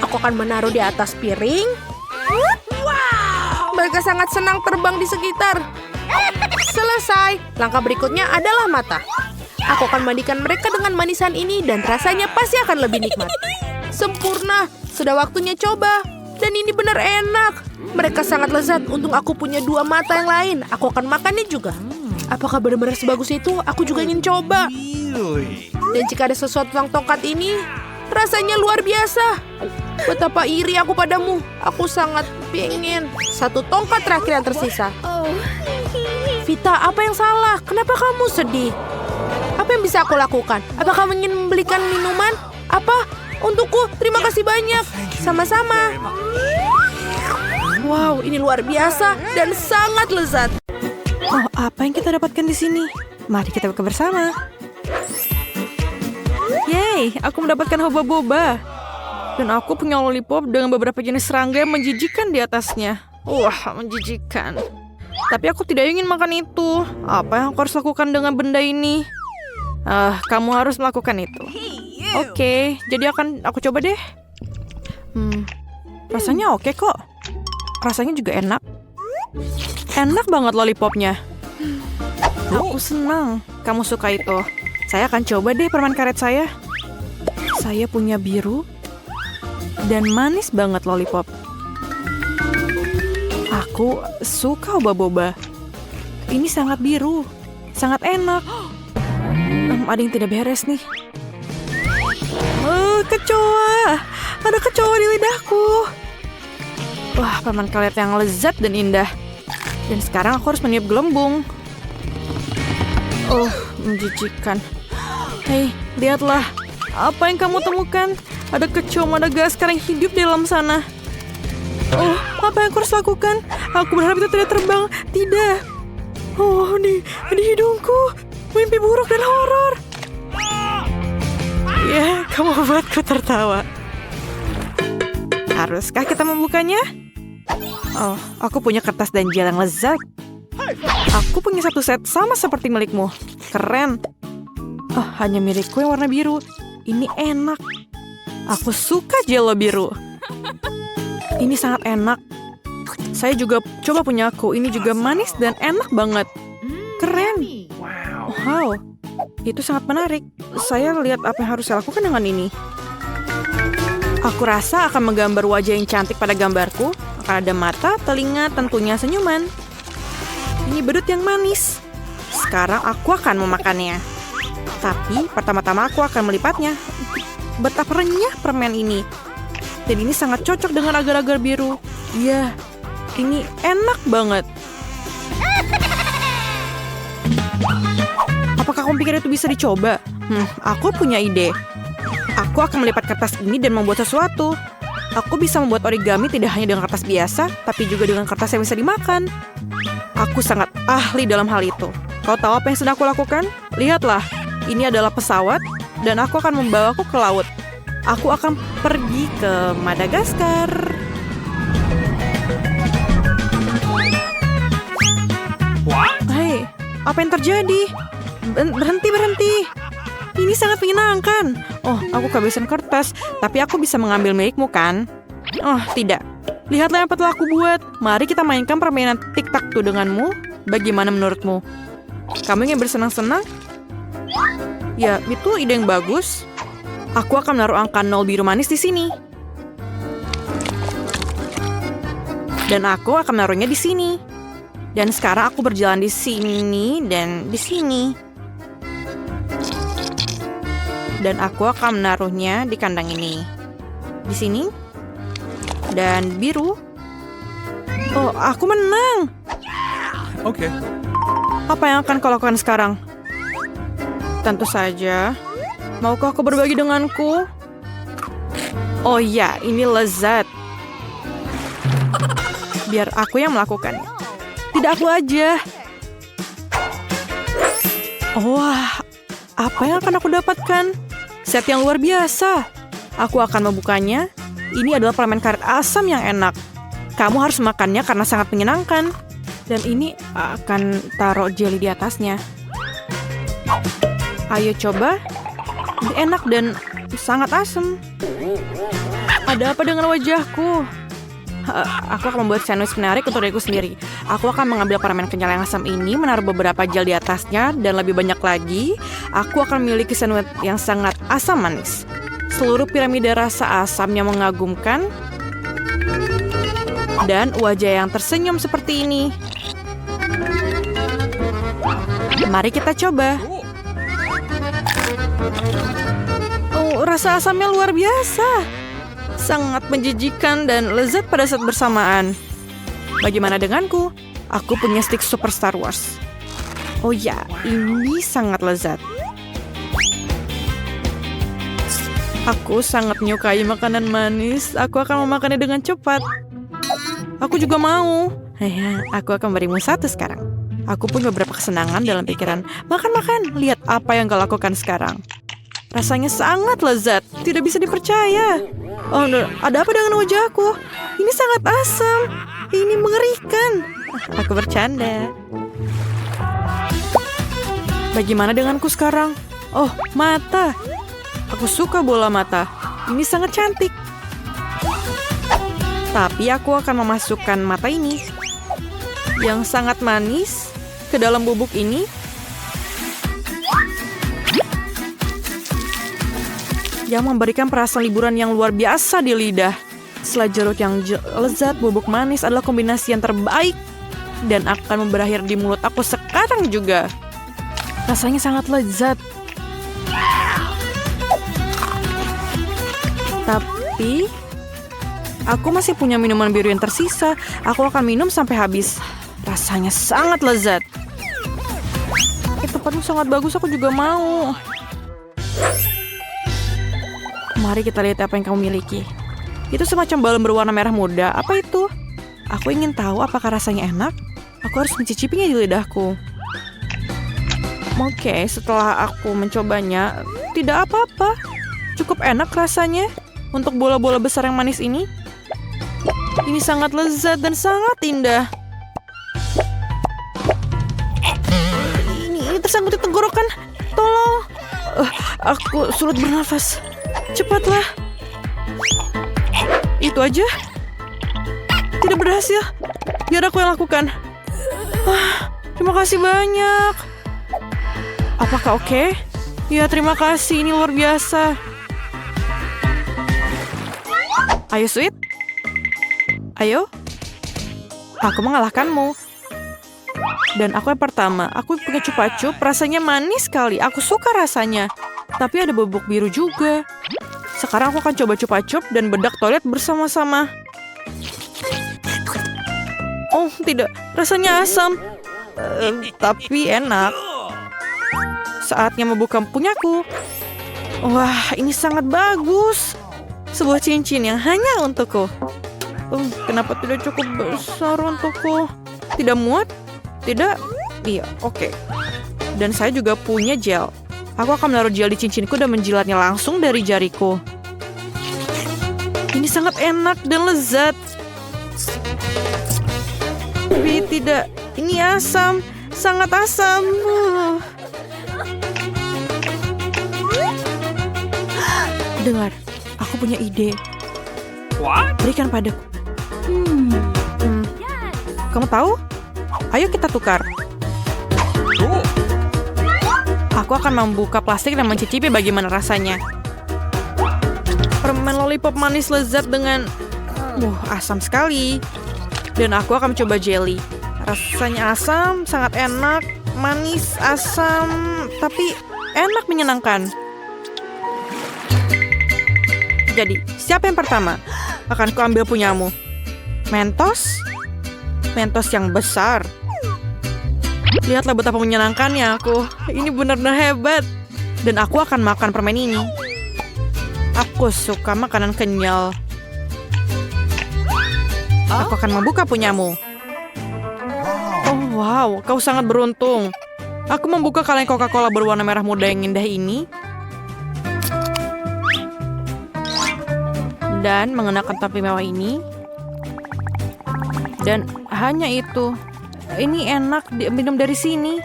Aku akan menaruh di atas piring. Mereka sangat senang terbang di sekitar. Selesai. Langkah berikutnya adalah mata. Aku akan mandikan mereka dengan manisan ini dan rasanya pasti akan lebih nikmat. Sempurna. Sudah waktunya coba. Dan ini benar enak. Mereka sangat lezat. Untung aku punya 2 mata yang lain. Aku akan makannya juga. Apakah benar-benar sebagus itu? Aku juga ingin coba. Dan jika ada sesuatu tentang tongkat ini, rasanya luar biasa. Betapa iri aku padamu. Aku sangat pengen 1 tongkat terakhir yang tersisa. Vita, apa yang salah? Kenapa kamu sedih? Apa yang bisa aku lakukan? Apa kamu ingin membelikan minuman? Apa? Untukku, terima kasih banyak. Sama-sama. Wow, ini luar biasa dan sangat lezat. Oh, apa yang kita dapatkan di sini? Mari kita buka bersama. Yeay, aku mendapatkan hoba-boba. Dan aku punya lollipop dengan beberapa jenis serangga yang menjijikan di atasnya. Wah, menjijikan. Tapi aku tidak ingin makan itu. Apa yang aku harus lakukan dengan benda ini? Kamu harus melakukan itu. Oke, jadi akan aku coba deh. Rasanya oke kok. Rasanya juga enak. Enak banget lollipopnya. Aku senang kamu suka itu. Saya akan coba deh permen karet saya. Saya punya biru dan manis banget lollipop. Aku suka boba-boba. ini sangat biru. Sangat enak. Ada yang tidak beres nih. Kecoa. Ada kecoa di lidahku. Wah, permen karet yang lezat dan indah. Dan sekarang aku harus meniup gelembung. Oh, menjijikan. Hei, lihatlah. Apa yang kamu temukan? Ada kecoa Madagaskar yang hidup di dalam sana. Oh, apa yang aku harus lakukan? Aku berharap itu tidak terbang. Tidak. Oh, di hidungku. Mimpi buruk dan horor. Ya, kamu buatku tertawa. Haruskah kita membukanya? Oh, aku punya kertas dan gel yang lezat. Aku punya satu set sama seperti milikmu. Keren. Oh, hanya milikku yang warna biru. Ini enak. Aku suka jelo biru. Ini sangat enak. Saya juga coba punya aku. Ini juga manis dan enak banget. Keren. Wow, itu sangat menarik. Saya lihat apa yang harus saya lakukan dengan ini. Aku rasa akan menggambar wajah yang cantik pada gambarku. Akan ada mata, telinga, tentunya senyuman. Ini bedut yang manis. Sekarang aku akan memakannya. Tapi pertama-tama aku akan melipatnya. Betapa renyah permen ini. Dan ini sangat cocok dengan agar-agar biru. Iya, ini enak banget. Apakah kamu pikir itu bisa dicoba? Aku punya ide. Aku akan melipat kertas ini dan membuat sesuatu. Aku bisa membuat origami tidak hanya dengan kertas biasa, tapi juga dengan kertas yang bisa dimakan. Aku sangat ahli dalam hal itu. Kau tahu apa yang sedang aku lakukan? Lihatlah, ini adalah pesawat, dan aku akan membawaku ke laut. Aku akan pergi ke Madagaskar. Hei, apa yang terjadi? Berhenti. Ini sangat menyenangkan. Oh, aku kehabisan kertas, tapi aku bisa mengambil milikmu kan? Oh, tidak. Lihatlah apa telah aku buat. Mari kita mainkan permainan tic-tac-toe denganmu. Bagaimana menurutmu? Kamu ingin bersenang-senang? Ya, itu ide yang bagus. Aku akan menaruh angka 0 biru manis di sini. Dan aku akan menaruhnya di sini. Dan sekarang aku berjalan di sini dan di sini. Dan aku akan menaruhnya di kandang ini. Di sini. Dan biru. Oh, aku menang. Okay. Apa yang akan kau lakukan sekarang? Tentu saja. Maukah kau berbagi denganku? Oh ya, ini lezat. Biar aku yang melakukannya. Tidak aku aja. Wah, apa yang akan aku dapatkan? Set yang luar biasa. Aku akan membukanya. Ini adalah permen karet asam yang enak. Kamu harus makannya karena sangat menyenangkan. Dan ini akan taruh jelly di atasnya. Ayo coba. Ini enak dan sangat asam. Ada apa dengan wajahku? Aku akan membuat sandwich menarik untuk diriku sendiri. Aku akan mengambil permen kenyal yang asam ini, menaruh beberapa gel di atasnya, dan lebih banyak lagi, aku akan memiliki sandwich yang sangat asam manis. Seluruh piramida rasa asam yang mengagumkan, dan wajah yang tersenyum seperti ini. Mari kita coba. Oh, rasa asamnya luar biasa. Sangat menjijikan dan lezat pada saat bersamaan. Bagaimana denganku? Aku punya stick Super Star Wars. Oh ya, ini sangat lezat. Aku sangat menyukai makanan manis. Aku akan memakannya dengan cepat. Aku juga mau. Aku akan berimu satu sekarang. Aku punya beberapa kesenangan dalam pikiran. Makan. Lihat apa yang kau lakukan sekarang. Rasanya sangat lezat. Tidak bisa dipercaya. Oh, no. Ada apa dengan wajahku? Ini sangat asam. Ini mengerikan. Aku bercanda. Bagaimana denganku sekarang? Oh, mata. Aku suka bola mata. Ini sangat cantik. Tapi aku akan memasukkan mata ini yang sangat manis ke dalam bubuk ini. Yang memberikan perasaan liburan yang luar biasa di lidah. Setelah jeruk yang lezat, bubuk manis adalah kombinasi yang terbaik. dan akan berakhir di mulut aku sekarang juga. Rasanya sangat lezat. Tapi aku masih punya minuman biru yang tersisa. Aku akan minum sampai habis. Rasanya sangat lezat. Tempatmu sangat bagus, aku juga mau. Mari kita lihat apa yang kamu miliki. Itu semacam balon berwarna merah muda. Apa itu? Aku ingin tahu apakah rasanya enak. Aku harus mencicipinya di lidahku. Oke, setelah aku mencobanya, tidak apa-apa. Cukup enak rasanya untuk bola-bola besar yang manis ini. Ini sangat lezat dan sangat indah. Ini tersangkut di tenggorokan. Tolong. Aku sulit bernafas. Cepatlah. Itu aja. Tidak berhasil. Biar aku yang lakukan. Terima kasih banyak. Apakah oke? Ya, terima kasih. Ini luar biasa. Ayo, Sweet. Ayo. Aku mengalahkanmu. Dan aku yang pertama. Aku punya cupa-cup. Rasanya manis sekali. Aku suka rasanya. Tapi ada bubuk biru juga. Sekarang aku akan coba cupa-cup dan bedak toilet bersama-sama. Oh, tidak. Rasanya asam. Tapi enak. Saatnya membuka punyaku. Wah, ini sangat bagus. Sebuah cincin yang hanya untukku. Kenapa tidak cukup besar untukku? Tidak muat? Tidak? Iya, oke. Dan saya juga punya gel. Aku akan menaruh gel di cincinku dan menjilatnya langsung dari jariku. Ini sangat enak dan lezat. Tapi tidak, ini asam. Sangat asam. Dengar, aku punya ide. Berikan padaku. Kamu tahu? Ayo kita tukar. Aku akan membuka plastik dan mencicipi bagaimana rasanya. Permen lollipop manis lezat dengan asam sekali. Dan aku akan mencoba jelly. Rasanya asam, sangat enak, manis, asam, tapi enak, menyenangkan. Jadi, siapa yang pertama? Akan kuambil punyamu. Mentos? Mentos yang besar. Lihatlah betapa menyenangkannya aku. Ini benar-benar hebat. Dan aku akan makan permen ini. Aku suka makanan kenyal. Aku akan membuka punyamu. Oh wow, kau sangat beruntung. Aku membuka kaleng Coca-Cola berwarna merah muda yang indah ini. Dan mengenakan topi mewah ini. Dan hanya itu. Ini enak minum dari sini.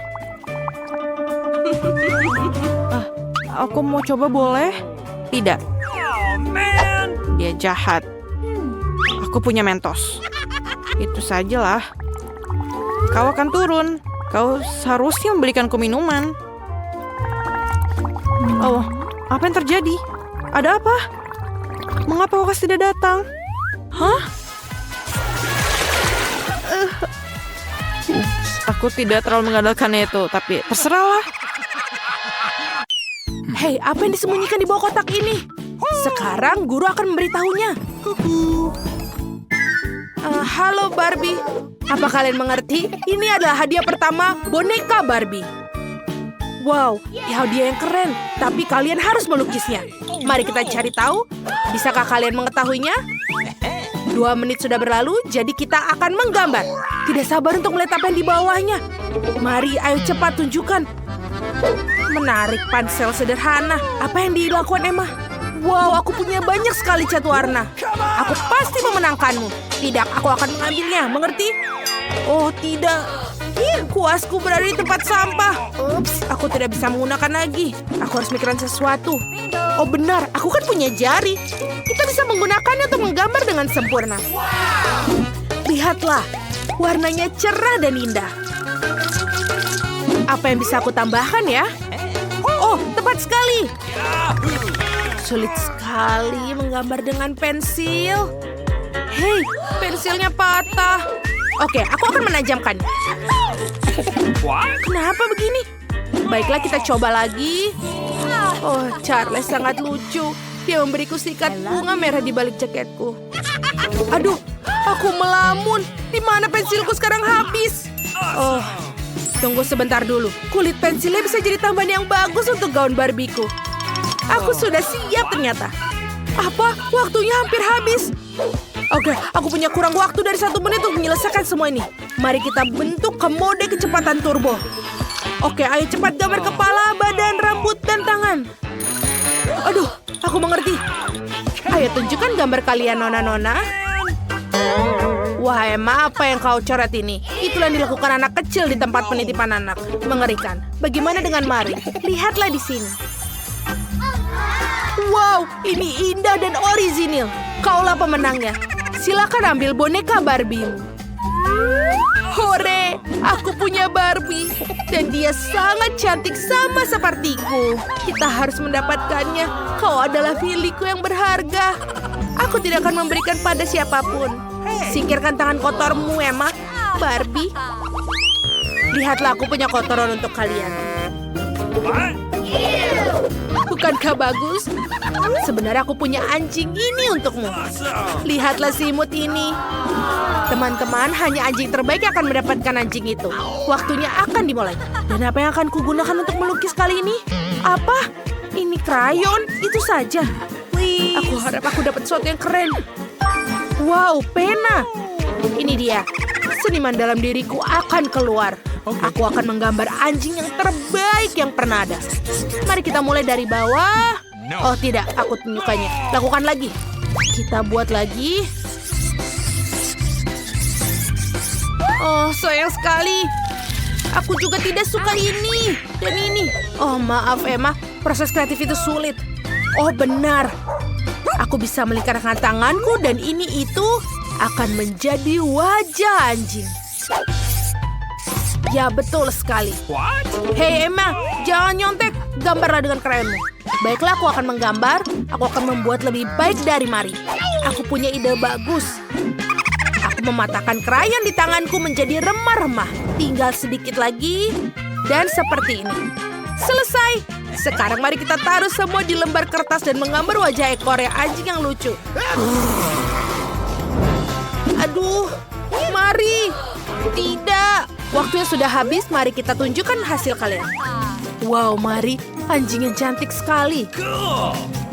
Aku mau coba, boleh? Tidak. Dia jahat. Aku punya Mentos. Itu sajalah. Kau akan turun. Kau seharusnya membelikanku minuman. Oh, apa yang terjadi? Ada apa? Mengapa Wakas tidak datang? Hah? Aku tidak terlalu mengandalkannya itu, tapi terserahlah. Hei, apa yang disembunyikan di bawah kotak ini? Sekarang guru akan memberitahunya. Halo Barbie, apa kalian mengerti? Ini adalah hadiah pertama boneka Barbie. Wow, hadiah yang keren. Tapi kalian harus melukisnya. Mari kita cari tahu. Bisakah kalian mengetahuinya? 2 menit sudah berlalu, jadi kita akan menggambar. Tidak sabar untuk melihat apa yang di bawahnya. Mari, ayo cepat tunjukkan. Menarik pansel sederhana. Apa yang dilakukan Emma? Wow, aku punya banyak sekali cat warna. Aku pasti memenangkanmu. Tidak, aku akan mengambilnya, mengerti? Oh, tidak. Kuasku berada di tempat sampah. Ups, aku tidak bisa menggunakan lagi. Aku harus mikirin sesuatu. Oh benar, aku kan punya jari. Kita bisa menggunakannya untuk menggambar dengan sempurna. Lihatlah, warnanya cerah dan indah. Apa yang bisa aku tambahkan ya? Oh, tepat sekali. Sulit sekali menggambar dengan pensil. Hei, pensilnya patah. Oke, aku akan menajamkan. Kenapa begini? Baiklah, kita coba lagi. Oh, Charles sangat lucu. Dia memberiku sikat bunga merah di balik jaketku. Aduh, aku melamun. Di mana pensilku sekarang habis? Oh, tunggu sebentar dulu. Kulit pensilnya bisa jadi tambahan yang bagus untuk gaun Barbieku. Aku sudah siap ternyata. Apa? Waktunya hampir habis. Oke, aku punya kurang waktu dari 1 menit untuk menyelesaikan semua ini. Mari kita bentuk ke mode kecepatan turbo. Oke, ayo cepat gambar kepala, badan, rambut, dan tangan. Aduh, aku mengerti. Ayo tunjukkan gambar kalian, nona-nona. Wah, Emma, apa yang kau coret ini? Itulah yang dilakukan anak kecil di tempat penitipan anak. Mengerikan. Bagaimana dengan Mari? Lihatlah di sini. Wow, ini indah dan orisinil. Kaulah pemenangnya. Silakan ambil boneka Barbie. Hore, aku punya Barbie. Dan dia sangat cantik sama sepertiku. Kita harus mendapatkannya. Kau adalah milikku yang berharga. Aku tidak akan memberikan pada siapapun. Singkirkan tangan kotormu, Emma. Barbie. Lihatlah, aku punya kotoran untuk kalian. Bukankah bagus? Sebenarnya aku punya anjing ini untukmu. Lihatlah si imut ini. Teman-teman, hanya anjing terbaik yang akan mendapatkan anjing itu. Waktunya akan dimulai. Dan apa yang akan kugunakan untuk melukis kali ini? Apa? Ini krayon? Itu saja. Aku harap aku dapat sesuatu yang keren. Wow, pena. Ini dia. Seniman dalam diriku akan keluar. Aku akan menggambar anjing yang terbaik yang pernah ada. Mari kita mulai dari bawah. Oh tidak, aku menyukainya. Lakukan lagi. Kita buat lagi. Oh, sayang sekali. Aku juga tidak suka ini dan ini. Oh, maaf Emma. Proses kreatif itu sulit. Oh, benar. Aku bisa melingkarkan tanganku dan ini itu akan menjadi wajah anjing. Ya, betul sekali. Hei Emma, jangan nyontek. Gambarlah dengan krayonmu. Baiklah, aku akan menggambar. Aku akan membuat lebih baik dari Mari. Aku punya ide bagus. Aku mematahkan krayon di tanganku menjadi remah-remah. Tinggal sedikit lagi. Dan seperti ini. Selesai. Sekarang mari kita taruh semua di lembar kertas dan menggambar wajah ekor anjing yang lucu. Aduh, Mari. Tidak. Waktunya sudah habis, mari kita tunjukkan hasil kalian. Wow, Mari, anjing yang cantik sekali.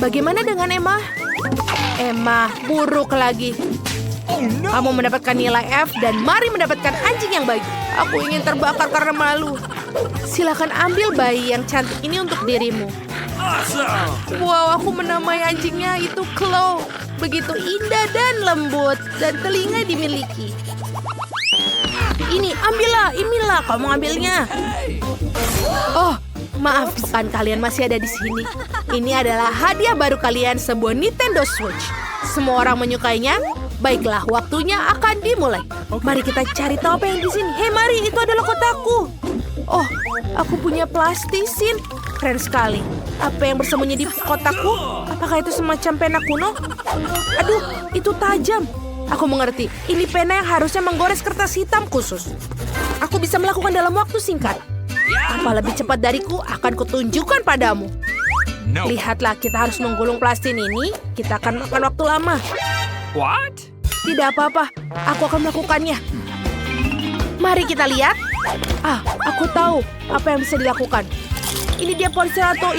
Bagaimana dengan Emma? Emma, buruk lagi. Kamu mendapatkan nilai F dan Mari mendapatkan anjing yang baik. Aku ingin terbakar karena malu. Silakan ambil bayi yang cantik ini untuk dirimu. Wow, aku menamai anjingnya itu Chloe. Begitu indah dan lembut dan telinga dimiliki. Ini, ambillah, inilah, kamu ambilnya. Oh, maaf, bukan kalian masih ada di sini. Ini adalah hadiah baru kalian, sebuah Nintendo Switch. Semua orang menyukainya. Baiklah, waktunya akan dimulai. Mari kita cari tahu apa yang di sini. Hei, Mari, itu adalah kotaku. Oh, aku punya plastisin. Keren sekali. Apa yang bersembunyi di kotakku? Apakah itu semacam pena kuno? Aduh, itu tajam. Aku mengerti. Ini pena yang harusnya menggores kertas hitam khusus. Aku bisa melakukan dalam waktu singkat. Apa lebih cepat dariku akan kutunjukkan padamu. Lihatlah, kita harus menggulung plastin ini. Kita akan makan waktu lama. What? Tidak apa-apa. Aku akan melakukannya. Mari kita lihat. Ah, aku tahu apa yang bisa dilakukan. Ini dia ponsel atau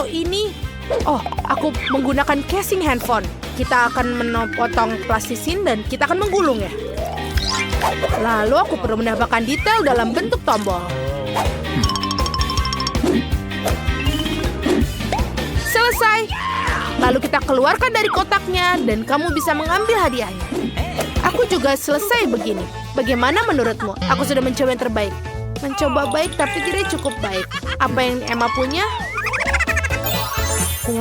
ini. Oh, aku menggunakan casing handphone. Kita akan memotong plastisin dan kita akan menggulungnya. Lalu aku perlu menambahkan detail dalam bentuk tombol. Selesai. Lalu kita keluarkan dari kotaknya dan kamu bisa mengambil hadiahnya. Aku juga selesai begini. Bagaimana menurutmu? Aku sudah mencoba yang terbaik. Mencoba baik tapi tidak cukup baik. Apa yang Emma punya?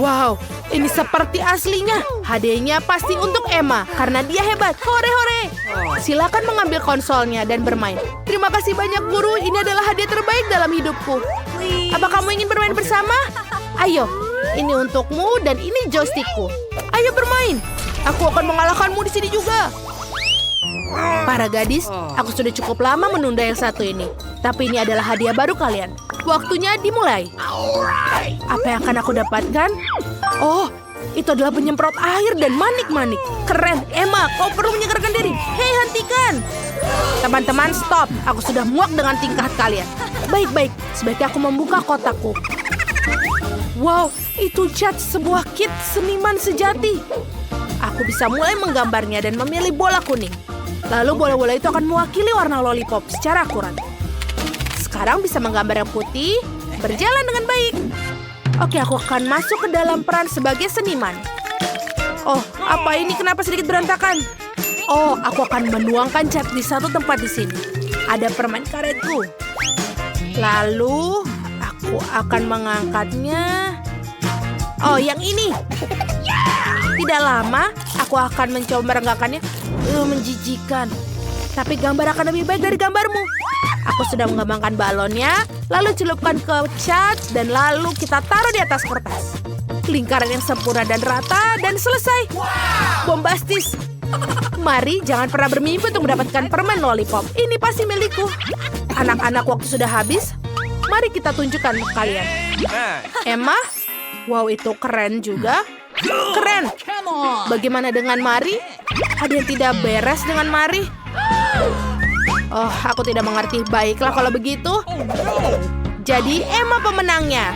Wow, ini seperti aslinya. Hadiahnya pasti untuk Emma karena dia hebat. Hore hore. Silakan mengambil konsolnya dan bermain. Terima kasih banyak guru. Ini adalah hadiah terbaik dalam hidupku. Apa kamu ingin bermain bersama? Ayo, ini untukmu dan ini joystickku. Ayo bermain. Aku akan mengalahkanmu di sini juga. Para gadis, aku sudah cukup lama menunda yang satu ini. Tapi ini adalah hadiah baru kalian. Waktunya dimulai. Apa yang akan aku dapatkan? Oh, itu adalah penyemprot air dan manik-manik. Keren, Emma, kau perlu menyegarkan diri. Hei, hentikan. Teman-teman, stop. Aku sudah muak dengan tingkah kalian. Baik-baik, sebaiknya aku membuka kotakku. Wow, itu cat sebuah kit seniman sejati. Aku bisa mulai menggambarnya dan memilih bola kuning. Lalu bola-bola itu akan mewakili warna lollipop secara akurat. Sekarang bisa menggambar yang putih, berjalan dengan baik. Oke, aku akan masuk ke dalam peran sebagai seniman. Oh, apa ini? Kenapa sedikit berantakan? Oh, aku akan menuangkan cat di satu tempat di sini. Ada permen karetku. Lalu, aku akan mengangkatnya. Oh, yang ini. Tidak lama, aku akan mencoba merenggakannya. Menjijikan. Tapi gambar akan lebih baik dari gambarmu. Aku sudah mengembangkan balonnya, lalu celupkan ke cat, dan lalu kita taruh di atas kertas. Lingkaran yang sempurna dan rata, dan selesai. Bombastis. Mari, jangan pernah bermimpi untuk mendapatkan permen lollipop. Ini pasti milikku. Anak-anak, waktu sudah habis. Mari kita tunjukkan ke kalian. Emma? Wow, itu keren juga. Keren. Bagaimana dengan Mari? Ada yang tidak beres dengan Mari? Oh, aku tidak mengerti. Baiklah kalau begitu. Jadi Emma pemenangnya.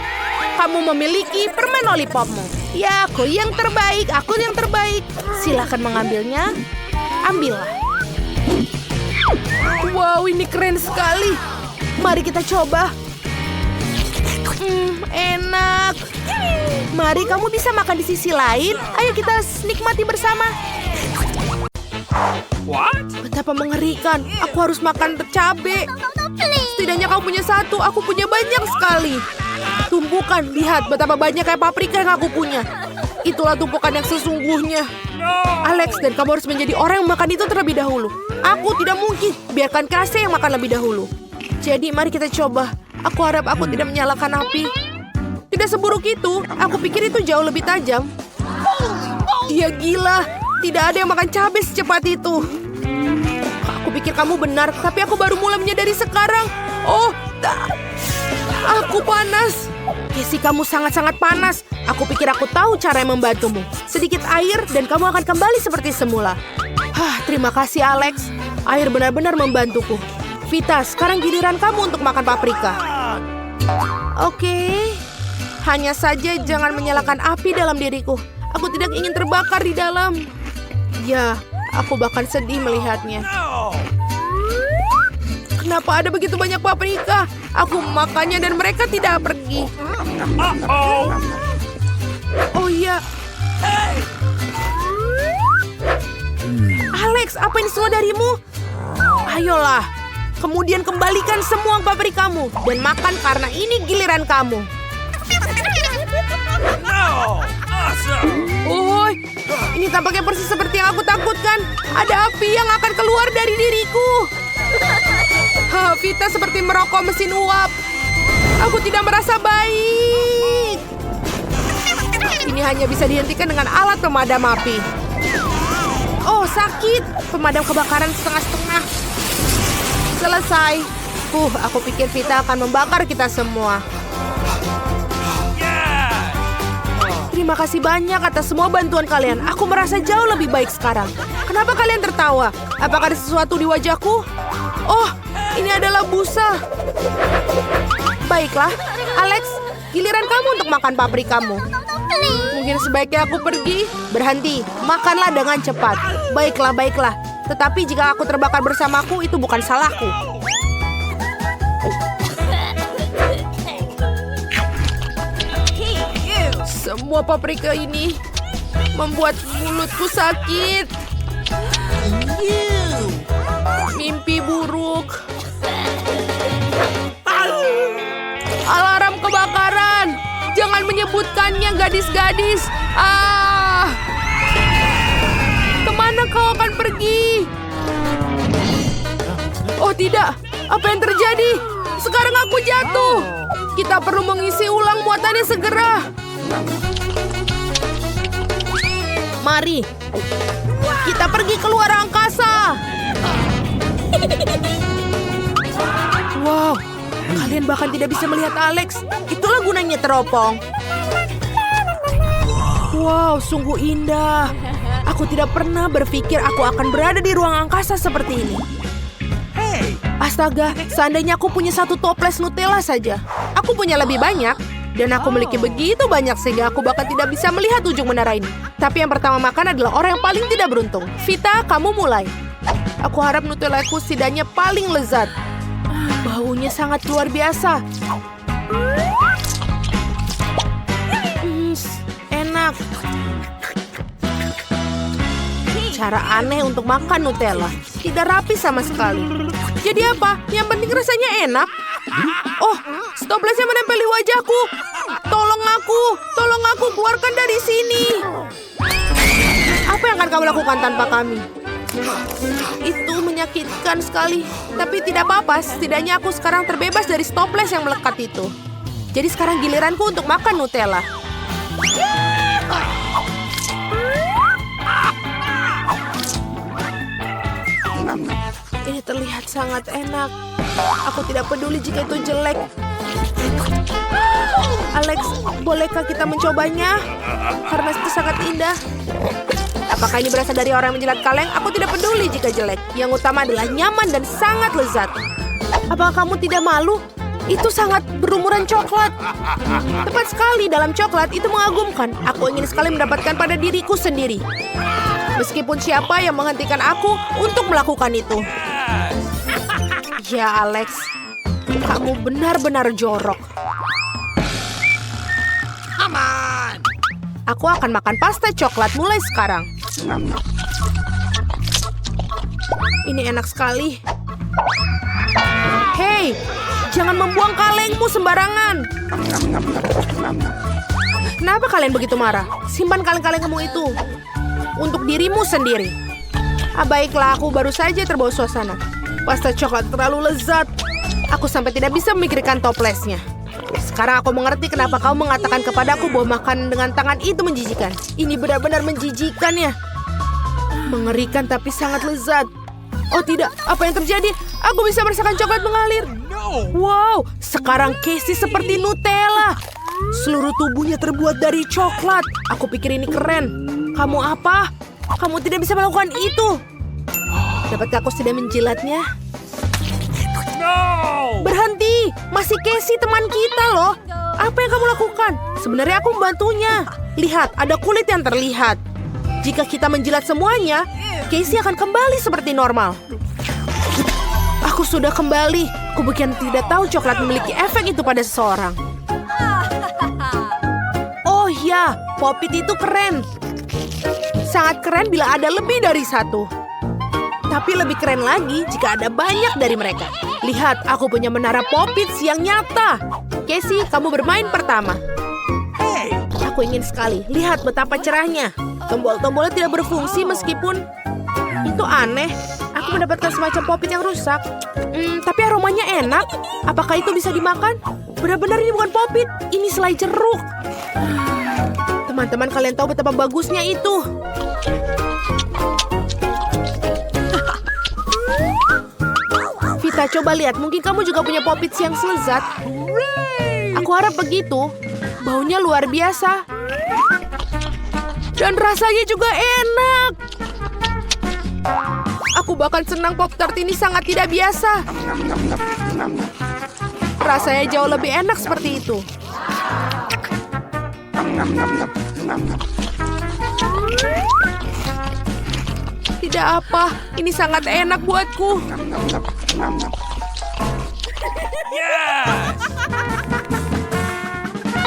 Kamu memiliki permen lollipopmu. Ya, aku yang terbaik. Aku yang terbaik. Silahkan mengambilnya. Ambillah. Wow, ini keren sekali. Mari kita coba. Enak. Mari, kamu bisa makan di sisi lain. Ayo kita nikmati bersama. What? Betapa mengerikan. Aku harus makan cabai. Setidaknya kamu punya satu. Aku punya banyak sekali. Tumpukan. Lihat betapa banyak kayak paprika yang aku punya. Itulah tumpukan yang sesungguhnya. Alex, dan kamu harus menjadi orang yang makan itu terlebih dahulu. Aku tidak mungkin. Biarkan Casey yang makan lebih dahulu. Jadi mari kita coba. Aku harap aku tidak menyalakan api. Tidak seburuk itu. Aku pikir itu jauh lebih tajam. Dia gila. Tidak ada yang makan cabai secepat itu. Aku pikir kamu benar, tapi aku baru mulai menyadari sekarang. Oh, aku panas. Casey, kamu sangat-sangat panas. Aku pikir aku tahu cara yang membantumu. Sedikit air dan kamu akan kembali seperti semula. Terima kasih, Alex. Air benar-benar membantuku. Vita, sekarang giliran kamu untuk makan paprika. Oke. Hanya saja jangan menyalakan api dalam diriku. Aku tidak ingin terbakar di dalam. Ya, aku bahkan sedih melihatnya. Kenapa ada begitu banyak paprika? Aku memakannya dan mereka tidak pergi. Oh iya. Alex, apa ini semua darimu? Ayolah. Kemudian kembalikan semua paprikamu dan makan karena ini giliran kamu. Oh, ini tampaknya persis seperti yang aku takutkan. Ada api yang akan keluar dari diriku. Vita seperti merokok mesin uap. Aku tidak merasa baik. Ini hanya bisa dihentikan dengan alat pemadam api. Oh, sakit. Pemadam kebakaran setengah-setengah. Selesai. Aku pikir Vita akan membakar kita semua. Terima kasih banyak atas semua bantuan kalian. Aku merasa jauh lebih baik sekarang. Kenapa kalian tertawa? Apakah ada sesuatu di wajahku? Oh, ini adalah busa. Baiklah, Alex, giliran kamu untuk makan paprikamu. Mungkin sebaiknya aku pergi. Berhenti, makanlah dengan cepat. Baiklah, baiklah. Tetapi jika aku terbakar bersamaku, itu bukan salahku. Semua paprika ini membuat mulutku sakit. Mimpi buruk. Alarm kebakaran. Jangan menyebutkannya, gadis-gadis. Kemana kau akan pergi? Oh tidak, apa yang terjadi? Sekarang aku jatuh. Kita perlu mengisi ulang muatannya segera. Mari, kita pergi keluar angkasa. bahkan tidak bisa melihat Alex. Itulah gunanya teropong. Wow, sungguh indah. Aku tidak pernah berpikir aku akan berada di ruang angkasa seperti ini. Astaga, seandainya aku punya satu toples Nutella saja. Aku punya lebih banyak. Dan aku memiliki begitu banyak sehingga aku bahkan tidak bisa melihat ujung menara ini. Tapi yang pertama makan adalah orang yang paling tidak beruntung. Vita, kamu mulai. Aku harap Nutellaku setidaknya paling lezat. Baunya sangat luar biasa. Enak. Cara aneh untuk makan Nutella. Tidak rapi sama sekali. Jadi apa? Yang penting rasanya enak. Oh, stoplesnya menempel di wajahku. Tolong aku, keluarkan dari sini. Apa yang akan kamu lakukan tanpa kami? Itu menyakitkan sekali. Tapi tidak apa-apa, setidaknya aku sekarang terbebas dari stoples yang melekat itu. Jadi sekarang giliranku untuk makan Nutella. Ini terlihat sangat enak. Aku tidak peduli jika itu jelek. Alex, bolehkah kita mencobanya? Karena itu sangat indah. Apakah ini berasal dari orang yang menjilat kaleng? Aku tidak peduli jika jelek. Yang utama adalah nyaman dan sangat lezat. Apakah kamu tidak malu? Itu sangat berumuran coklat. Tepat sekali, dalam coklat itu mengagumkan. Aku ingin sekali mendapatkan pada diriku sendiri. Meskipun siapa yang menghentikan aku untuk melakukan itu. Ya, Alex. Kamu benar-benar jorok. Aman. Aku akan makan pasta coklat mulai sekarang. Ini enak sekali. Hei, jangan membuang kalengmu sembarangan. Kenapa kalian begitu marah? Simpan kaleng-kaleng kamu itu untuk dirimu sendiri. Baiklah, aku baru saja terbawa suasana. Pasta coklat terlalu lezat. Aku sampai tidak bisa memikirkan toplesnya. Sekarang aku mengerti kenapa kau mengatakan kepadaku bahwa makanan dengan tangan itu menjijikan. Ini benar-benar menjijikan ya. Mengerikan tapi sangat lezat. Oh tidak, apa yang terjadi? Aku bisa merasakan coklat mengalir. Wow, sekarang Casey seperti Nutella. Seluruh tubuhnya terbuat dari coklat. Aku pikir ini keren. Kamu apa? Kamu tidak bisa melakukan itu. Dapatkah aku sudah menjilatnya? Berhenti! Masih Casey teman kita loh. Apa yang kamu lakukan? Sebenarnya aku membantunya. Lihat, ada kulit yang terlihat. Jika kita menjilat semuanya, Casey akan kembali seperti normal. Aku sudah kembali. Aku bukan tidak tahu coklat memiliki efek itu pada seseorang. Oh ya, Pop-It itu keren. Sangat keren bila ada lebih dari satu. Tapi lebih keren lagi jika ada banyak dari mereka. Lihat, aku punya menara Pop-Its yang nyata. Casey, kamu bermain pertama. Aku ingin sekali. Lihat betapa cerahnya. Tombol-tombolnya tidak berfungsi meskipun itu aneh. Aku mendapatkan semacam Pop-It yang rusak. Tapi aromanya enak. Apakah itu bisa dimakan? Benar-benar ini bukan Pop-It. Ini selai jeruk. Teman-teman, kalian tahu betapa bagusnya itu. Vita, coba lihat. Mungkin kamu juga punya Pop-Its yang selezat. Aku harap begitu. Baunya luar biasa. Dan rasanya juga enak. Aku bahkan senang Pop-Tart ini sangat tidak biasa. Rasanya jauh lebih enak seperti itu. Tidak apa, ini sangat enak buatku.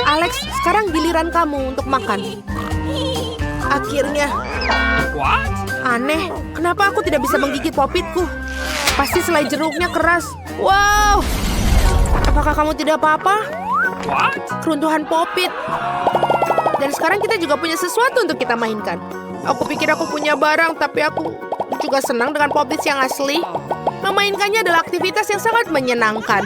Alex, sekarang giliran kamu untuk makan. Akhirnya. Aneh, kenapa aku tidak bisa menggigit Pop-Itku? Pasti selai jeruknya keras. Wow! Apakah kamu tidak apa-apa? Keruntuhan Pop-It. Dan sekarang kita juga punya sesuatu untuk kita mainkan. Aku pikir aku punya barang, tapi aku juga senang dengan Pop-Its yang asli. Memainkannya adalah aktivitas yang sangat menyenangkan.